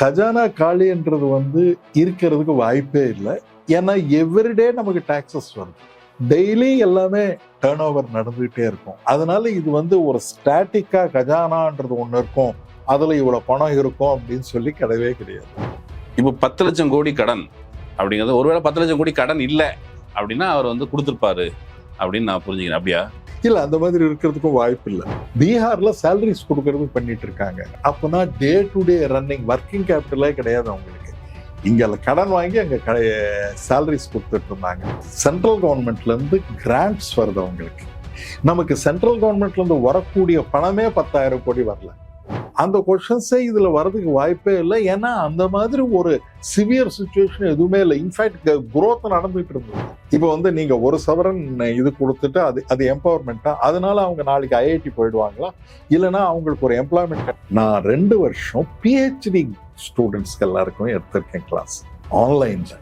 கஜானா காலின்றது இருக்கிறதுக்கு வாய்ப்பே இல்லை. ஏன்னா எவ்ரிடே நமக்கு டாக்ஸஸ் வருது, டெய்லி எல்லாமே டேர்ன் ஓவர் நடந்துகிட்டே இருக்கும். அதனால இது ஒரு ஸ்டாட்டிக்கா கஜானான்றது ஒன்று இருக்கும், அதுல இவ்வளவு பணம் இருக்கும் அப்படின்னு சொல்லி கிடையவே கிடையாது. இப்போ 10 லட்சம் கோடி கடன் அப்படிங்கிறது, ஒருவேளை 10 லட்சம் கோடி கடன் இல்லை அப்படின்னா அவர் கொடுத்துருப்பாரு அப்படின்னு நான் புரிஞ்சுக்கிறேன். அப்படியா? இல்ல, அந்த மாதிரி இருக்கிறதுக்கும் வாய்ப்பு இல்லை. பீகார்ல சேலரிஸ் கொடுக்கறது பண்ணிட்டு இருக்காங்க. அப்பனா day to day running working கேபிட்டலே கிடையாது அவங்களுக்கு. இங்க கடன் வாங்கி அங்க சேலரிஸ் கொடுத்துட்டு இருந்தாங்க. சென்ட்ரல் கவர்மெண்ட்ல இருந்து கிராண்ட்ஸ் வருது அவங்களுக்கு. நமக்கு சென்ட்ரல் கவர்மெண்ட்ல இருந்து வரக்கூடிய பணமே 10,000 கோடி வரல. அந்த கொஸ்டின்ஸே இதுல வர்றதுக்கு வாய்ப்பே இல்லை. ஏன்னா அந்த மாதிரி ஒரு சிவியர் சிச்சுவேஷன் எதுவுமே இல்லை. இன்ஃபேக்ட் குரோத் நடந்துட்டு இருந்தது. இப்போ நீங்க ஒரு சவரன் இது கொடுத்துட்டு அது எம்பவர்மெண்ட்டா, அதனால அவங்க நாளைக்கு ஐஐடி போயிடுவாங்களா? இல்லைன்னா அவங்களுக்கு ஒரு எம்ப்ளாய்மெண்ட். நான் 2 வருஷம் பிஹெச்டி ஸ்டூடெண்ட்ஸ்க்கு எல்லாருக்கும் எடுத்திருக்கேன் கிளாஸ் ஆன்லைன்ல.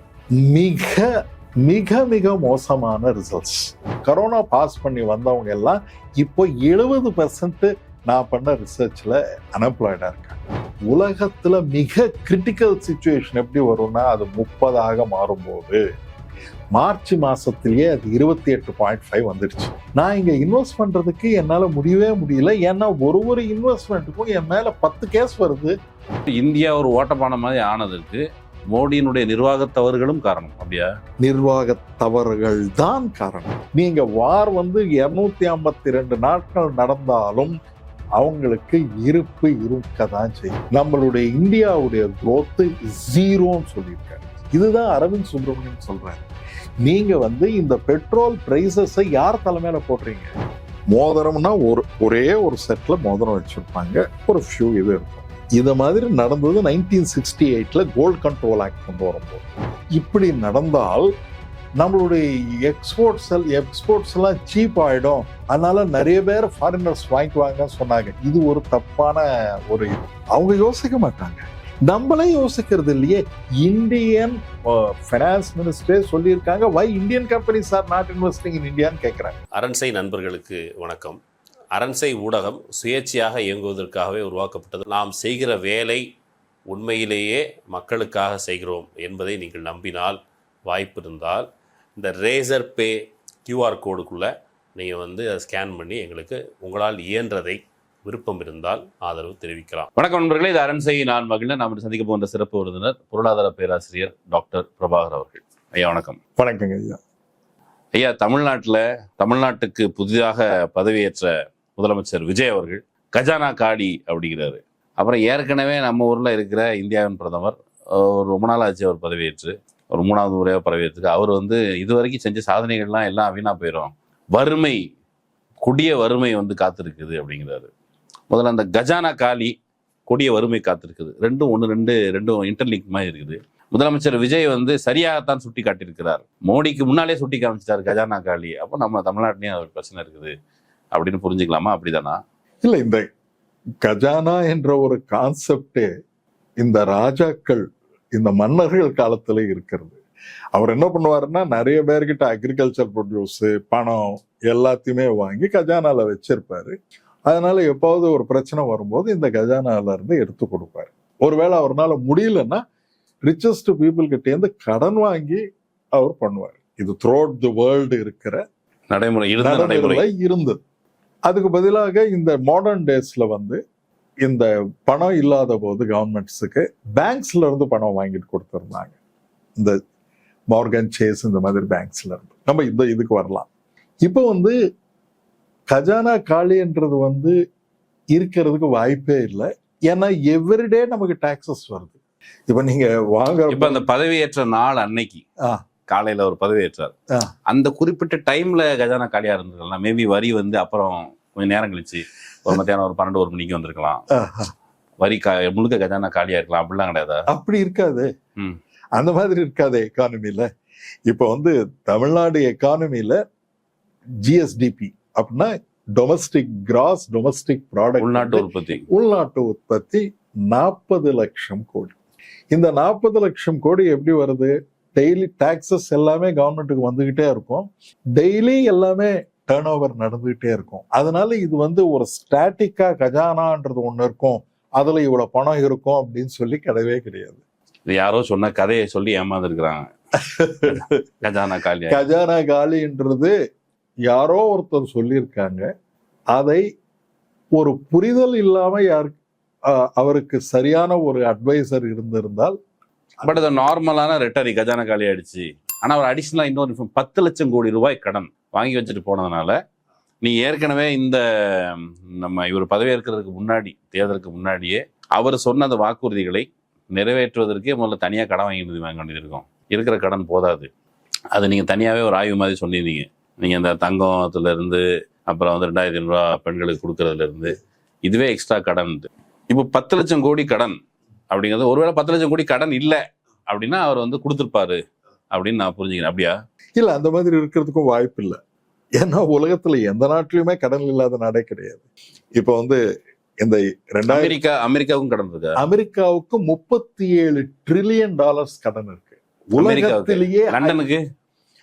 மிக மிக மிக மோசமான ரிசல்ட்ஸ். கரோனா பாஸ் பண்ணி வந்தவங்க எல்லாம் இப்போ 70% நான் பண்ண ரிசர்ச்ல அன்எம்ப்ளாய்டா இருக்காங்க. உலகத்துல மிக கிரிட்டிக்கல் சிச்சுவேஷன் எப்படி வரும்னா, அது 30 மாறும்போது மார்ச் மாசத்திலேயே அது 28.5 வந்துடுச்சு. நான் இங்க இன்வெஸ்ட் பண்றதுக்கு என்னால முடியவே முடியல. ஏன்னா ஒரு இன்வெஸ்ட்மெண்ட்டுக்கும் என் மேல 10 கேஸ் வருது. இந்தியா ஒரு ஓட்டப்பான மாதிரி ஆனதுக்கு மோடியினுடைய நிர்வாக தவறுகளும் காரணம். அப்படியா? நிர்வாக தவறுகள் தான் காரணம். நீங்க வார் 252 நாட்கள் நடந்தாலும் அவங்களுக்கு இருப்பு இருக்கதான் செய்யும். நம்மளுடைய இந்தியாவுடைய growth 0ன்னு சொல்லியிருக்காரு. இதுதான் அரவிந்த் சுப்ரமணியன் சொல்றாரு. நீங்க இந்த பெட்ரோல் பிரைசஸை யார் தலைமையில போடுறீங்க? மோதிரம்னா ஒரே ஒரு செட்ல மோதிரம் வச்சிருப்பாங்க, ஒரு ஃபியூ இது இருக்கும். இத மாதிரி நடந்தது 1968ல கோல்ட் கண்ட்ரோல் ஆக்ட் கொண்டு வரும்போது. இப்படி நடந்தால் நம்மளுடைய எக்ஸ்போர்ட்ஸ் எல்லாம் சீப் ஆயிடும். அதனால நிறைய பேர் ஃபாரினர்ஸ் வாங்கிக்குவாங்கன்னு சொன்னாங்க. இது ஒரு தப்பான அவங்க யோசிக்க மாட்டாங்க. நம்மளே யோசிக்கிறது இல்லையே. இந்தியன் ஃபைனான்ஸ் மினிஸ்டரே சொல்லியிருக்காங்க, why Indian companies are not investing in இந்தியான்னு கேட்குறாங்க. அரண்சை நண்பர்களுக்கு வணக்கம். அரண்சை ஊடகம் சுயேட்சையாக இயங்குவதற்காகவே உருவாக்கப்பட்டது. நாம் செய்கிற வேலை உண்மையிலேயே மக்களுக்காக செய்கிறோம் என்பதை நீங்கள் நம்பினால், வாய்ப்பு இருந்தால் இந்த ரேசர் பே QR கோடுக்குள்ளே நீங்கள் அதை ஸ்கேன் பண்ணி எங்களுக்கு உங்களால் இயன்றதை விருப்பம் இருந்தால் ஆதரவு தெரிவிக்கலாம். வணக்கம் நண்பர்களே, இது அரண்சை. நான் மகிழ்ந்து நாம் சந்திக்க போகின்ற சிறப்பு விருந்தினர் பொருளாதார பேராசிரியர் டாக்டர் பிரபாகர் அவர்கள். ஐயா வணக்கம். வணக்கங்க ஐயா. ஐயா, தமிழ்நாட்டுக்கு புதிதாக பதவியேற்ற முதலமைச்சர் விஜய் அவர்கள் கஜானா காடி அப்படிங்கிறாரு. அப்புறம் ஏற்கனவே நம்ம ஊரில் இருக்கிற இந்தியாவின் பிரதமர் ரொம்ப நாள் ஆச்சு அவர் பதவியேற்று, ஒரு 3வது முறையாக பதவியேற்று. அவர் இதுவரைக்கும் செஞ்ச சாதனைகள்லாம் எல்லாம் வீணாக போயிடும், வறுமை, கொடிய வறுமை காத்திருக்குது அப்படிங்கிறாரு. முதல்ல அந்த கஜானா காலி, கொடிய வறுமை காத்திருக்குது, ரெண்டும் இன்டர்லிங்க் மாதிரி இருக்குது. முதலமைச்சர் விஜய் சரியாகத்தான் சுட்டி காட்டியிருக்கிறார். மோடிக்கு முன்னாலே சுட்டி காமிச்சிட்டாரு கஜானா காலி. அப்போ நம்ம தமிழ்நாட்டிலையும் ஒரு பிரச்சனை இருக்குது அப்படின்னு புரிஞ்சுக்கலாமா? அப்படிதானா? இல்ல, இந்த கஜானா என்ற ஒரு கான்செப்டே இந்த ராஜாக்கள், இந்த மன்னர்கள் காலத்துல இருக்கிறது. அவர் என்ன பண்ணுவாருன்னா, நிறைய பேர்கிட்ட அக்ரிகல்ச்சர் ப்ரொடியூஸ், பணம் எல்லாத்தையுமே வாங்கி கஜானால வச்சிருப்பாரு. அதனால எப்பாவது ஒரு பிரச்சனை வரும்போது இந்த கஜானால இருந்து எடுத்து கொடுப்பாரு. ஒருவேளை அவரால் முடியலன்னா ரிச்சஸ்ட் பீப்புள் கிட்டேருந்து கடன் வாங்கி அவர் பண்ணுவார். இது த்ரூ அவுட் தி வேர்ல்டு இருக்கிற நடைமுறை இருந்தது. அதுக்கு பதிலாக இந்த மாடர்ன் டேஸ்ல இந்த பணம் இல்லாத போது கவர்மெண்ட்ஸுக்கு பேங்க்ஸ்ல இருந்து பணம் வாங்கிட்டு கொடுத்துருந்தாங்க. இந்த மார்கன் சேஸ் இந்த மாதிரி பேங்க்ஸ்ல இருந்து நம்ம இதுக்கு வரலாம். இப்போ கஜானா காலின்றது இருக்கிறதுக்கு வாய்ப்பே இல்லை. ஏன்னா எவ்ரிடே நமக்கு டாக்ஸஸ் வருது. இப்ப நீங்க இப்ப அந்த பதவியேற்ற நாள் அன்னைக்கு காலையில ஒரு பதவியேற்றார், அந்த குறிப்பிட்ட டைம்ல கஜானா காலியா இருந்திருக்கலாம். மேபி வரி அப்புறம் கொஞ்சம் நேரம் கழிச்சு ஒரு மத்தியானம் ஒரு 12-1 மணிக்கு வந்திருக்கலாம். வரி முழுக்க கஜானா காலியா இருக்கலாம். அப்படிலாம் கிடையாது. அப்படி இருக்காது, அந்த மாதிரி இருக்காது எக்கானமில. இப்ப தமிழ்நாடு எக்கானமில ஜிஎஸ்டிபி அப்படின்னா டொமஸ்டிக் கிராஸ் டொமஸ்டிக் ப்ராடக்ட், உள்நாட்டு உற்பத்தி 40 லட்சம் கோடி. இந்த 40 லட்சம் கோடி எப்படி வருது? டெய்லி டாக்ஸஸ் எல்லாமே கவர்மெண்ட்டுக்கு வந்துகிட்டே இருக்கும், டெய்லி எல்லாமே டேர்ன் ஓவர் நடந்துகிட்டே இருக்கும். அதனால இது ஒரு ஸ்டாட்டிக்கா கஜானான்றது ஒண்ணு இருக்கும், அதுல இவ்வளவு பணம் இருக்கும் அப்படின்னு சொல்லி கிடையவே கிடையாது. இது யாரோ சொன்ன கதையை சொல்லி ஏமாந்துருக்கிறாங்க. கஜானா காலின்றது யாரோ ஒருத்தர் சொல்லியிருக்காங்க. அதை ஒரு புரிதல் இல்லாம அவருக்கு சரியான ஒரு அட்வைசர் இருந்திருந்தால். பட் அது நார்மலான ரெட்டரி, கஜானா காலி ஆயிடுச்சு. ஆனா அவர் அடிஷனலா இன்னொரு 10 லட்சம் கோடி ரூபாய் கடன் வாங்கி வச்சுட்டு போனதுனால நீ ஏற்கனவே இந்த நம்ம இவர் பதவியேற்கிறதுக்கு முன்னாடி, தேர்தலுக்கு முன்னாடியே அவர் சொன்ன அந்த வாக்குறுதிகளை நிறைவேற்றுவதற்கே முதல்ல தனியா கடன் வாங்க வேண்டியது இருக்கும். இருக்கிற கடன் போதாது. அது நீங்க தனியாவே ஒரு ஆய்வு மாதிரி சொல்லியிருந்தீங்க. நீங்க இந்த தங்கத்துல இருந்து அப்புறம் வந்து 2500 ரூபா பெண்களுக்கு கொடுக்கறதுல இருந்து இதுவே எக்ஸ்ட்ரா கடன். இப்போ 10 லட்சம் கோடி கடன் அப்படிங்கிறது, ஒருவேளை 10 லட்சம் கோடி கடன் இல்லை அப்படின்னா அவர் வந்து கொடுத்துருப்பாரு அப்படின்னு நான் புரிஞ்சுக்கிறேன். அப்படியா? இல்ல, அந்த மாதிரி இருக்கிறதுக்கும் வாய்ப்பு இல்லை. ஏன்னா உலகத்துல எந்த நாட்டிலுமே கடன் இல்லாத நாடே கிடையாது. இப்ப வந்து இந்த அமெரிக்காவுக்கும் கடன் இருக்கு. அமெரிக்காவுக்கு $37 trillion கடன் இருக்கு. உலகத்திலேயே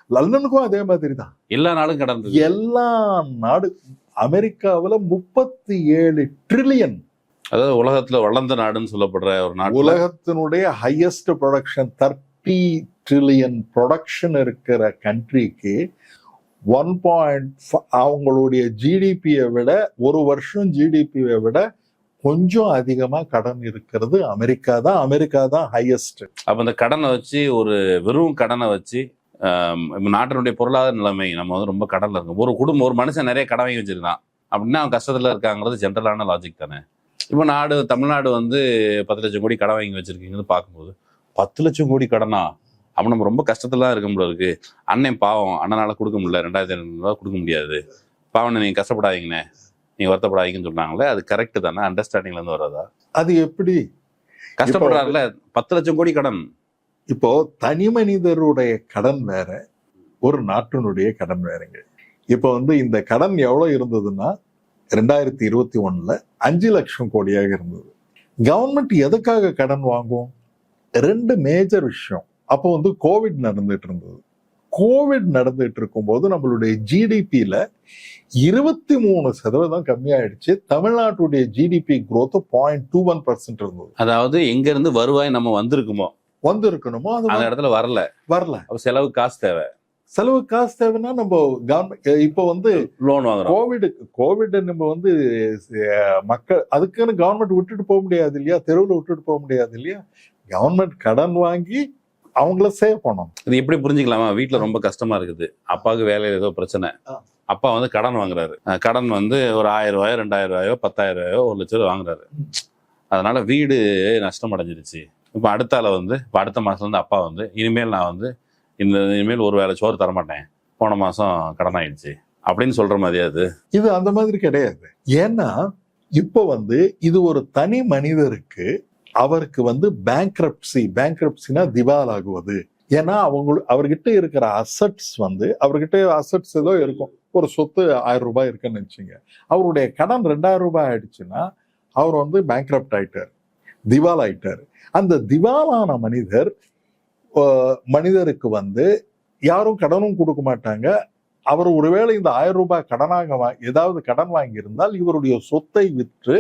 லண்டனுக்கும் அதே மாதிரி தான். எல்லா நாடும் கடன், எல்லா நாடு. அமெரிக்காவுல 37 ட்ரில்லியன். அதாவது உலகத்துல வளர்ந்த நாடுன்னு சொல்லப்படுற ஒரு நாடு. உலகத்தினுடைய ஹையஸ்ட் ப்ரொடக்ஷன் 30 ட்ரில்லியன் ப்ரொடக்ஷன் இருக்கிற கண்ட்ரிக்கு 1.5 அவங்களுடைய ஜிடிபியை விட, ஒரு வருஷம் ஜிடிபியை விட கொஞ்சம் அதிகமா கடன் இருக்கிறது அமெரிக்கா தான். அமெரிக்கா தான் ஹையஸ்ட். அப்ப இந்த கடனை வச்சு, ஒரு வெறும் கடனை வச்சு நாட்டினுடைய பொருளாதார நிலைமை நம்ம வந்து ரொம்ப கடன்ல இருக்கும். ஒரு குடும்பம், ஒரு மனுஷன் நிறைய கடன் வாங்கி வச்சிருக்கான் அப்படின்னா அவன் கஷ்டத்துல இருக்காங்கிறது ஜென்ரலான லாஜிக் தானே. இப்போ தமிழ்நாடு வந்து 10 லட்சம் கோடி கடன் வாங்கி வச்சிருக்கீங்கன்னு பார்க்கும்போது 10 லட்சம் கோடி கடனா, அப்போ நம்ம ரொம்ப கஷ்டத்துல தான் இருக்க முடியாது இருக்கு. அண்ணன் பாவம், அண்ணனால கொடுக்க முடியல, 2500 ரூபா கொடுக்க முடியாது, பாவம் நீங்க கஷ்டப்படாதீங்கண்ணே, நீங்க வருத்தப்படாதீங்கன்னு சொன்னாங்களே, அது கரெக்ட் தானே? அண்டர்ஸ்டாண்டிங்ல இருந்து வர்றதா? அது எப்படி கஷ்டப்படுறாருல? 10 லட்சம் கோடி கடன். இப்போ தனி மனிதருடைய கடன் வேற, ஒரு நாட்டினுடைய கடன் வேறங்க. இப்போ வந்து இந்த கடன் எவ்வளவு இருந்ததுன்னா 2021 5 லட்சம் கோடியாக இருந்தது. கவர்மெண்ட் எதுக்காக கடன் வாங்கும்? 2 மேஜர் விஷயம். அப்போ வந்து கோவிட் நடந்துட்டு இருந்தது. கோவிட் நடந்துட்டு இருக்கும்போது நம்மளுடைய ஜிடிபியில 23% கம்மியாயிடுச்சு. தமிழ்நாட்டுடைய ஜிடிபி growth 0.21% இருந்தது. அதாவது எங்க இருந்து வருவாய் நம்ம வந்திருக்கணுமோ அந்த இடத்துல வரல. செலவு காசு தேவைன்னா நம்ம இப்போ வந்து லோன் வாங்குறோம். கோவிட் நம்ம வந்து மக்கள் அதுக்குன்னு கவர்மெண்ட் விட்டுட்டு போக முடியாது இல்லையா, தெருவில் விட்டுட்டு போக முடியாது இல்லையா. கவர்மெண்ட் கடன் வாங்கி அவங்கள சேவ் பண்ணணும். இது எப்படி புரிஞ்சுக்கலாமா? வீட்டுல ரொம்ப கஷ்டமா இருக்குது, அப்பாவுக்கு வேலையில ஏதோ பிரச்சனை, அப்பா வந்து கடன் வாங்குறாரு. கடன் வந்து ஒரு 1000 ரூபாயோ 2000 ரூபாயோ 10,000 ரூபாயோ 1 லட்சம் ரூபாய் வாங்குறாரு. அதனால வீடு நஷ்டம் அடைஞ்சிருச்சு. இப்போ அடுத்த மாசம் வந்து அப்பா வந்து இனிமேல் ஒரு வேளை சோறு தரமாட்டேன், போன மாசம் கடன் ஆயிடுச்சு அப்படின்னு சொல்ற மாதிரி. இது அந்த மாதிரி கிடையாது. ஏன்னா இப்போ வந்து இது ஒரு தனி மனிதருக்கு, அவருக்கு வந்து பேங்க்ரப்சினா திவாலாகுவது. ஏன்னா அவர்கிட்ட இருக்கிற அசட்ஸ் வந்து, அவர்கிட்ட அசட்ஸ் ஏதோ இருக்கும், ஒரு சொத்து 1000 ரூபாய் இருக்குன்னு வச்சுங்க. அவருடைய கடன் 2000 ரூபாய் ஆயிடுச்சுன்னா அவர் வந்து பேங்க்ரப்ட் ஆயிட்டார், திவால் ஆயிட்டார். அந்த திவாலான மனிதருக்கு வந்து யாரும் கடனும் கொடுக்க மாட்டாங்க. அவர் ஒருவேளை இந்த 1000 ரூபாய் கடனாக ஏதாவது கடன் வாங்கி இருந்தால் இவருடைய சொத்தை விற்று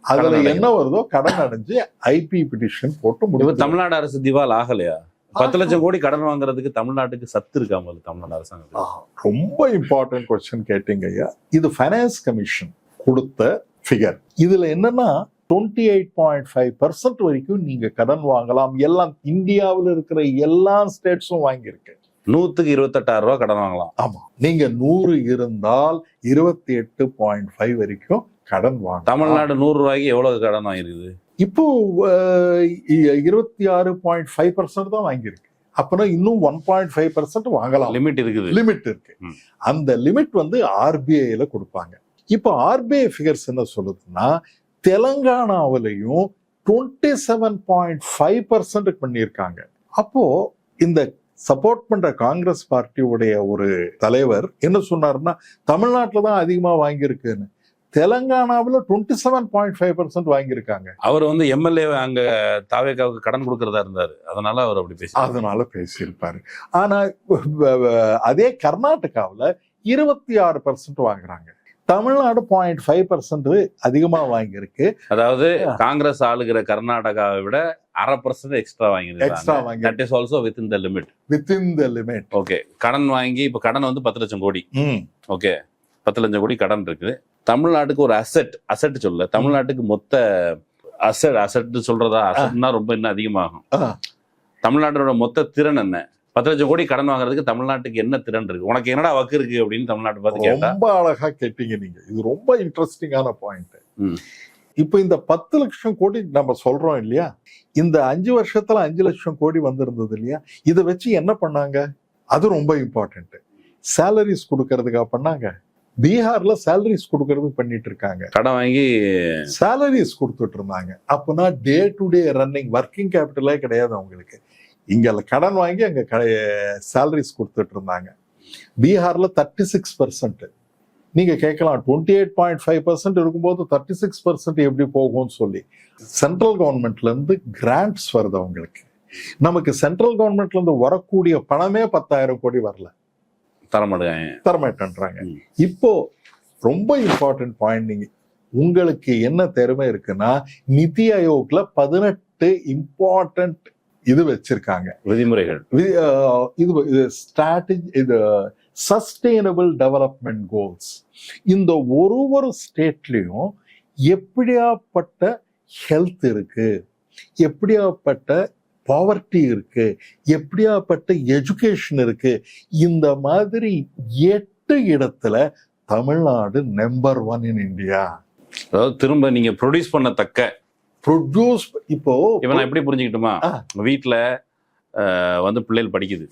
அதுல என்ன வருதோ கடன் அடைஞ்சு ஐபி பிட்டிஷன் போட்டு முடியும். தமிழ்நாடு அரசு திவால் ஆகலையா? 10 லட்சம் கோடி கடன் வாங்குறதுக்கு தமிழ்நாட்டுக்கு சத்து இருக்காம தமிழ்நாடு அரசாங்கம்? ரொம்ப இம்பார்ட்டன்ட் கொஸ்டின் கேட்டீங்க ஐயா. இது ஃபைனான்ஸ் கமிஷன் கொடுத்த ஃபிகர். இதுல என்னன்னா 28.5% வரைக்கும் நீங்க கடன் வாங்கலாம். எல்லாம் இந்தியாவில் இருக்கிற எல்லா ஸ்டேட்ஸும் வாங்கியிருக்கு. 100க்கு 28,000 ரூபாய் கடன் வாங்கலாம். ஆமா, நீங்க 100 இருந்தால் 28.5 வரைக்கும் கடன் வாங்க. தமிழ்நாடு 100 ரூபாய்க்கு எவ்வளவு கடன் வாங்கிருக்குது? இப்போ 26.5% தான் வாங்கியிருக்கு. அப்பனா இன்னும் 1.5% வாங்கலாம். லிமிட் இருக்கு. அந்த லிமிட் வந்து ஆர்பிஐல கொடுப்பாங்க. இப்போ ஆர்பிஐ ஃபிகர்ஸ் என்ன சொல்லுதுன்னா, தெலங்கானாவிலையும் 27.5% பண்ணியிருக்காங்க. அப்போ இந்த சப்போர்ட் பண்ற காங்கிரஸ் பார்ட்டியுடைய ஒரு தலைவர் என்ன சொன்னாருன்னா, தமிழ்நாட்டில் தான் அதிகமா வாங்கியிருக்குன்னு. தெலங்கானாவில் 27.5% வாங்கியிருக்காங்க. அவர் வந்து எம்எல்ஏ அங்க தாவேகாவுக்கு கடன் கொடுக்கறதா இருந்தாரு, அதனால அவர் அப்படி பேசியிருப்பாரு. ஆனா அதே கர்நாடகாவில் 26% வாங்குறாங்க. தமிழ்நாடு 0.5% அதிகமா வாங்கியிருக்கு. அதாவது காங்கிரஸ் ஆளுகிற கர்நாடகாவை விட 0.5% எக்ஸ்ட்ரா எக்ஸ்ட்ரா வாங்கி வாங்கி that is also within the limit. Within the limit. Okay, கடன் வாங்கி இப்ப கடன் வந்து 10 லட்சம் கோடி. ஓகே, 10 லட்சம் கோடி கடன் இருக்குது. தமிழ்நாட்டுக்கு ஒரு அசெட் சொல்ல, தமிழ்நாட்டுக்கு மொத்த அசெட் சொல்றதா, அசெட்னா ரொம்ப இன்னும் அதிகமாகும். தமிழ்நாட்டோட மொத்த திறன் என்ன? 10 லட்சம் கோடி கடன் வாங்குறதுக்கு தமிழ்நாட்டுக்கு என்ன திறன் இருக்கு? உனக்கு என்னடா வக்கு இருக்கு அப்படின்னு தமிழ்நாட்டு பார்த்து கேட்டா. ரொம்ப அழகா கேட்டீங்க நீங்க. இது ரொம்ப இன்ட்ரெஸ்டிங்கான பாயிண்ட். இப்ப இந்த 10 லட்சம் கோடி நம்ம சொல்றோம் இல்லையா, இந்த 5 வருஷத்துல 5 லட்சம் கோடி வந்திருந்தது இல்லையா, இதை வச்சு என்ன பண்ணாங்க? அது ரொம்ப இம்பார்ட்டன்ட். சேலரிஸ் கொடுக்கறதுக்கா பண்ணாங்க? பீகார்ல சேலரிஸ் கொடுக்கறதுக்கு பண்ணிட்டு இருக்காங்க. கடன் வாங்கி சேலரிஸ் கொடுத்துட்டு இருந்தாங்க. அப்பனா day to day running working கேபிட்டலே கிடையாது அவங்களுக்கு. இங்க கடன் வாங்கி அங்க சேலரிஸ் கொடுத்துட்டு இருந்தாங்க. பீகார்ல 36%. நீங்க கேட்கலாம் 28.5% இருக்கும்போது 36% எப்படி போகும்னு சொல்லி. சென்ட்ரல் கவர்மெண்ட்ல இருந்து கிராண்ட்ஸ் வருது அவங்களுக்கு. நமக்கு சென்ட்ரல் கவர்மெண்ட்ல இருந்து வரக்கூடிய பணமே 10,000 கோடி வரல, தரமாட்டேன்றாங்க. இப்போ ரொம்ப இம்பார்ட்டன்ட் பாயிண்ட், நீங்க உங்களுக்கு என்ன திறமை இருக்குன்னா, நிதி ஆயோக்ல 18 இம்பார்ட்டன்ட் இது வச்சிருக்காங்க, விதிமுறைகள். இது ஸ்ட்ராட்டஜி, இது சஸ்டெயினபிள் டெவலப்மெண்ட் கோல்ஸ். இந்த ஒரு ஸ்டேட்லயும் எப்படியாப்பட்ட ஹெல்த் இருக்கு, எப்படியாப்பட்ட பாவர்ட்டி இருக்கு, எப்படியாப்பட்ட எஜுகேஷன் இருக்கு, இந்த மாதிரி 8 இடத்துல தமிழ்நாடு நம்பர் 1 இன் இந்தியா. அதாவது திரும்ப நீங்க ப்ரொடியூஸ் பண்ணத்தக்க இப்போ இவன் எப்படி புரிஞ்சுக்கிட்டுமா, வீட்டுல வந்து பிள்ளைகள் படிக்குது,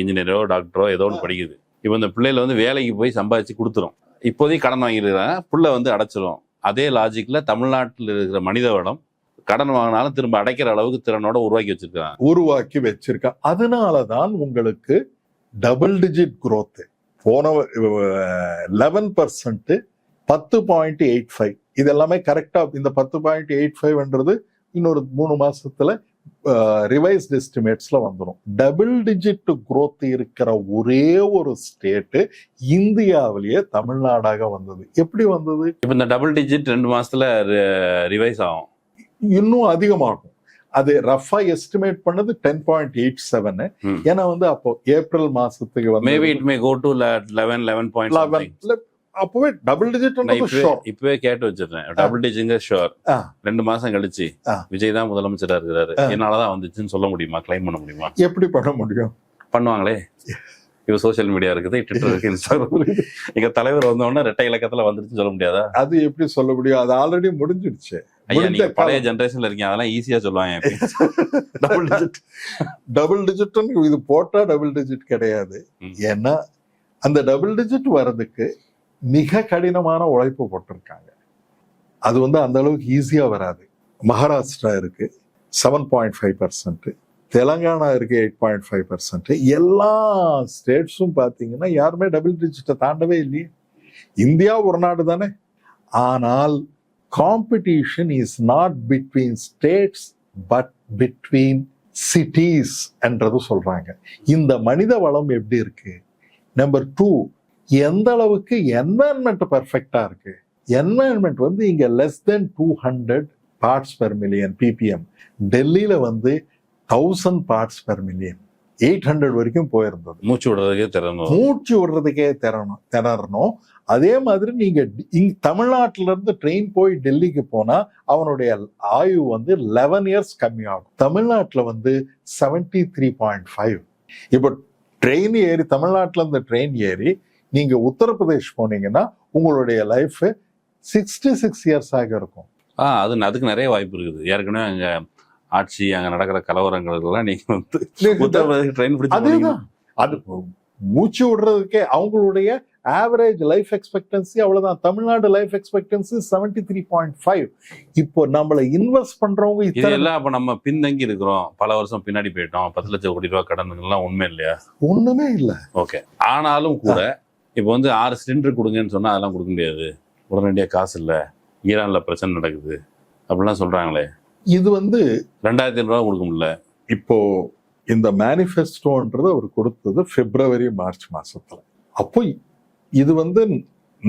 இன்ஜினியரோ டாக்டரோ ஏதோ ஒன்று படிக்குது. இப்போ இந்த பிள்ளைகள் வந்து வேலைக்கு போய் சம்பாதிச்சு கொடுத்துரும். இப்போதைக்கு கடன் வாங்கிடுறாங்க, புள்ள வந்து அடைச்சிரும். அதே லாஜிக்ல தமிழ்நாட்டில் இருக்கிற மனித வளம் கடன் வாங்கினாலும் திரும்ப அடைக்கிற அளவுக்கு திறனோட உருவாக்கி வச்சிருக்காங்க. அதனாலதான் உங்களுக்கு டபுள் டிஜிட் growth. போன 11%, 10.85. இது எல்லாமே கரெக்டா. இந்த 10.85ன்றது இன்னொரு 3 மாசத்துல ரிவைஸ்ட் எஸ்டிமேட்ஸ்ல வந்துடும். டபுள் டிஜிட் growth இருக்கிற ஒரே ஒரு ஸ்டேட் இந்தியாவிலேயே தமிழ்நாடாக வந்தது. எப்படி வந்தது? இப்ப இந்த டபுள் டிஜிட் 2 மாசத்துல ரிவைஸ் ஆகும், இன்னும் அதிகமாகும். அது ரஃபா எஸ்டிமேட் பண்ணது 10.87. ஏன்னா வந்து அப்போ ஏப்ரல் மாசத்துக்கு வந்து maybe it may go to 11 அப்பவே டபுள் டிஜிட். இப்பவே கேட்டு வச்சிருக்கேன், டபுள் டிஜிட் ஷோர். 2 மாசம் கழிச்சு விஜய் தான் முதலமைச்சரா இருக்கிறாரு, என்னாலதான் வந்துச்சுன்னு சொல்ல முடியுமா? கிளைம் பண்ண முடியுமா? எப்படி பண்ண முடியும்? பண்ணுவாங்களே. இப்ப சோசியல் மீடியா இருக்குது, ட்விட்டர் இருக்கு, இன்ஸ்டாகிராம் இருக்கு. எங்க தலைவர் வந்தோடனே 2 இலக்கத்துல வந்துருச்சுன்னு சொல்ல முடியாதா? அது எப்படி சொல்ல முடியும்? அது ஆல்ரெடி முடிஞ்சிடுச்சு. ஐயா, நீங்க பழைய ஜெனரேஷன்ல இருக்கீங்க, அதெல்லாம் ஈஸியா சொல்லுவாங்க. டபுள் டிஜிட் இது போட்டா டபுள் டிஜிட் கிடையாது. ஏன்னா அந்த டபுள் டிஜிட் வர்றதுக்கு மிக கடினமான உழைப்பு போட்டிருக்காங்க. அது வந்து அந்த அளவுக்கு ஈஸியா வராது. மகாராஷ்டிரா இருக்கு 7.5%, தெலங்கானா இருக்கு 8.5%. எல்லா ஸ்டேட்ஸும் பாத்தீங்கன்னா யாருமே டபுள் டிஜிட்டை தாண்டவே இல்லையே. இந்தியா ஒரு நாடு தானே. ஆனால் competition is not between states but between cities என்றது சொல்றாங்க. இந்த மனித வளம் எப்படி இருக்கு? நம்பர் 2, எந்த அளவுக்கு என்வாயன்மெண்ட் பர்ஃபெக்டா இருக்கு. என்வாயன்மெண்ட் வந்து இங்க less than 200 parts per million ppm. டெல்லியில வந்து 1000 parts per million, 800 வரைக்கும் போயிருந்தது. மூச்சு விடுறதுக்கே திணறணும். அதே மாதிரி நீங்க தமிழ்நாட்டில இருந்து ட்ரெயின் போய் டெல்லிக்கு போனா அவனுடைய ஆயுள் வந்து 11 years கம்மி ஆகும். தமிழ்நாட்டுல வந்து 73.5. இப்போ ட்ரெயின் ஏறி, தமிழ்நாட்டுல இருந்து ட்ரெயின் ஏறி நீங்க உத்தரப்பிரதேஷ் போனீங்கன்னா உங்களுடைய லைஃப் 66 years ஆக இருக்கும். அதுக்கு நிறைய வாய்ப்பு இருக்குது. ஏற்கனவே அங்க ஆட்சி, அங்க நடக்கிற கலவரங்களுக்கெல்லாம் நீங்க வந்து உத்தரப்பிரதேஷ் ட்ரெயின் பிடிச்சி அது மூச்சு விடுறதுக்கே அவங்களுடைய ஆவரேஜ் லைஃப் எக்ஸ்பெக்டன்சி அவ்வளவுதான். Tamil Nadu life expectancy 73.5. இப்போ நம்மள இன்வெஸ்ட் பண்றவங்க இதெல்லாம் அப்ப நம்ம பின்தங்கி இருக்கிறோம், பல வருஷம் பின்னாடி போயிட்டோம். 10 லட்சம் கோடி ரூபாய் கடன் எல்லாம் உண்மை இல்லையா? ஒண்ணுமே இல்ல. ஓகே, ஆனாலும் கூட இப்போ வந்து 6 சிலிண்டர் கொடுங்கன்னு சொன்னா அதெல்லாம் கொடுக்க முடியாது, உடனடியாக காசு இல்லை, ஈரான்ல பிரச்சனை நடக்குது அப்படிலாம் சொல்றாங்களே. இது வந்து 2500 ரூபா கொடுக்க முடியல. இப்போ இந்த மேனிஃபெஸ்டோன்றது அவர் கொடுத்தது February March மாசத்துல. அப்போ இது வந்து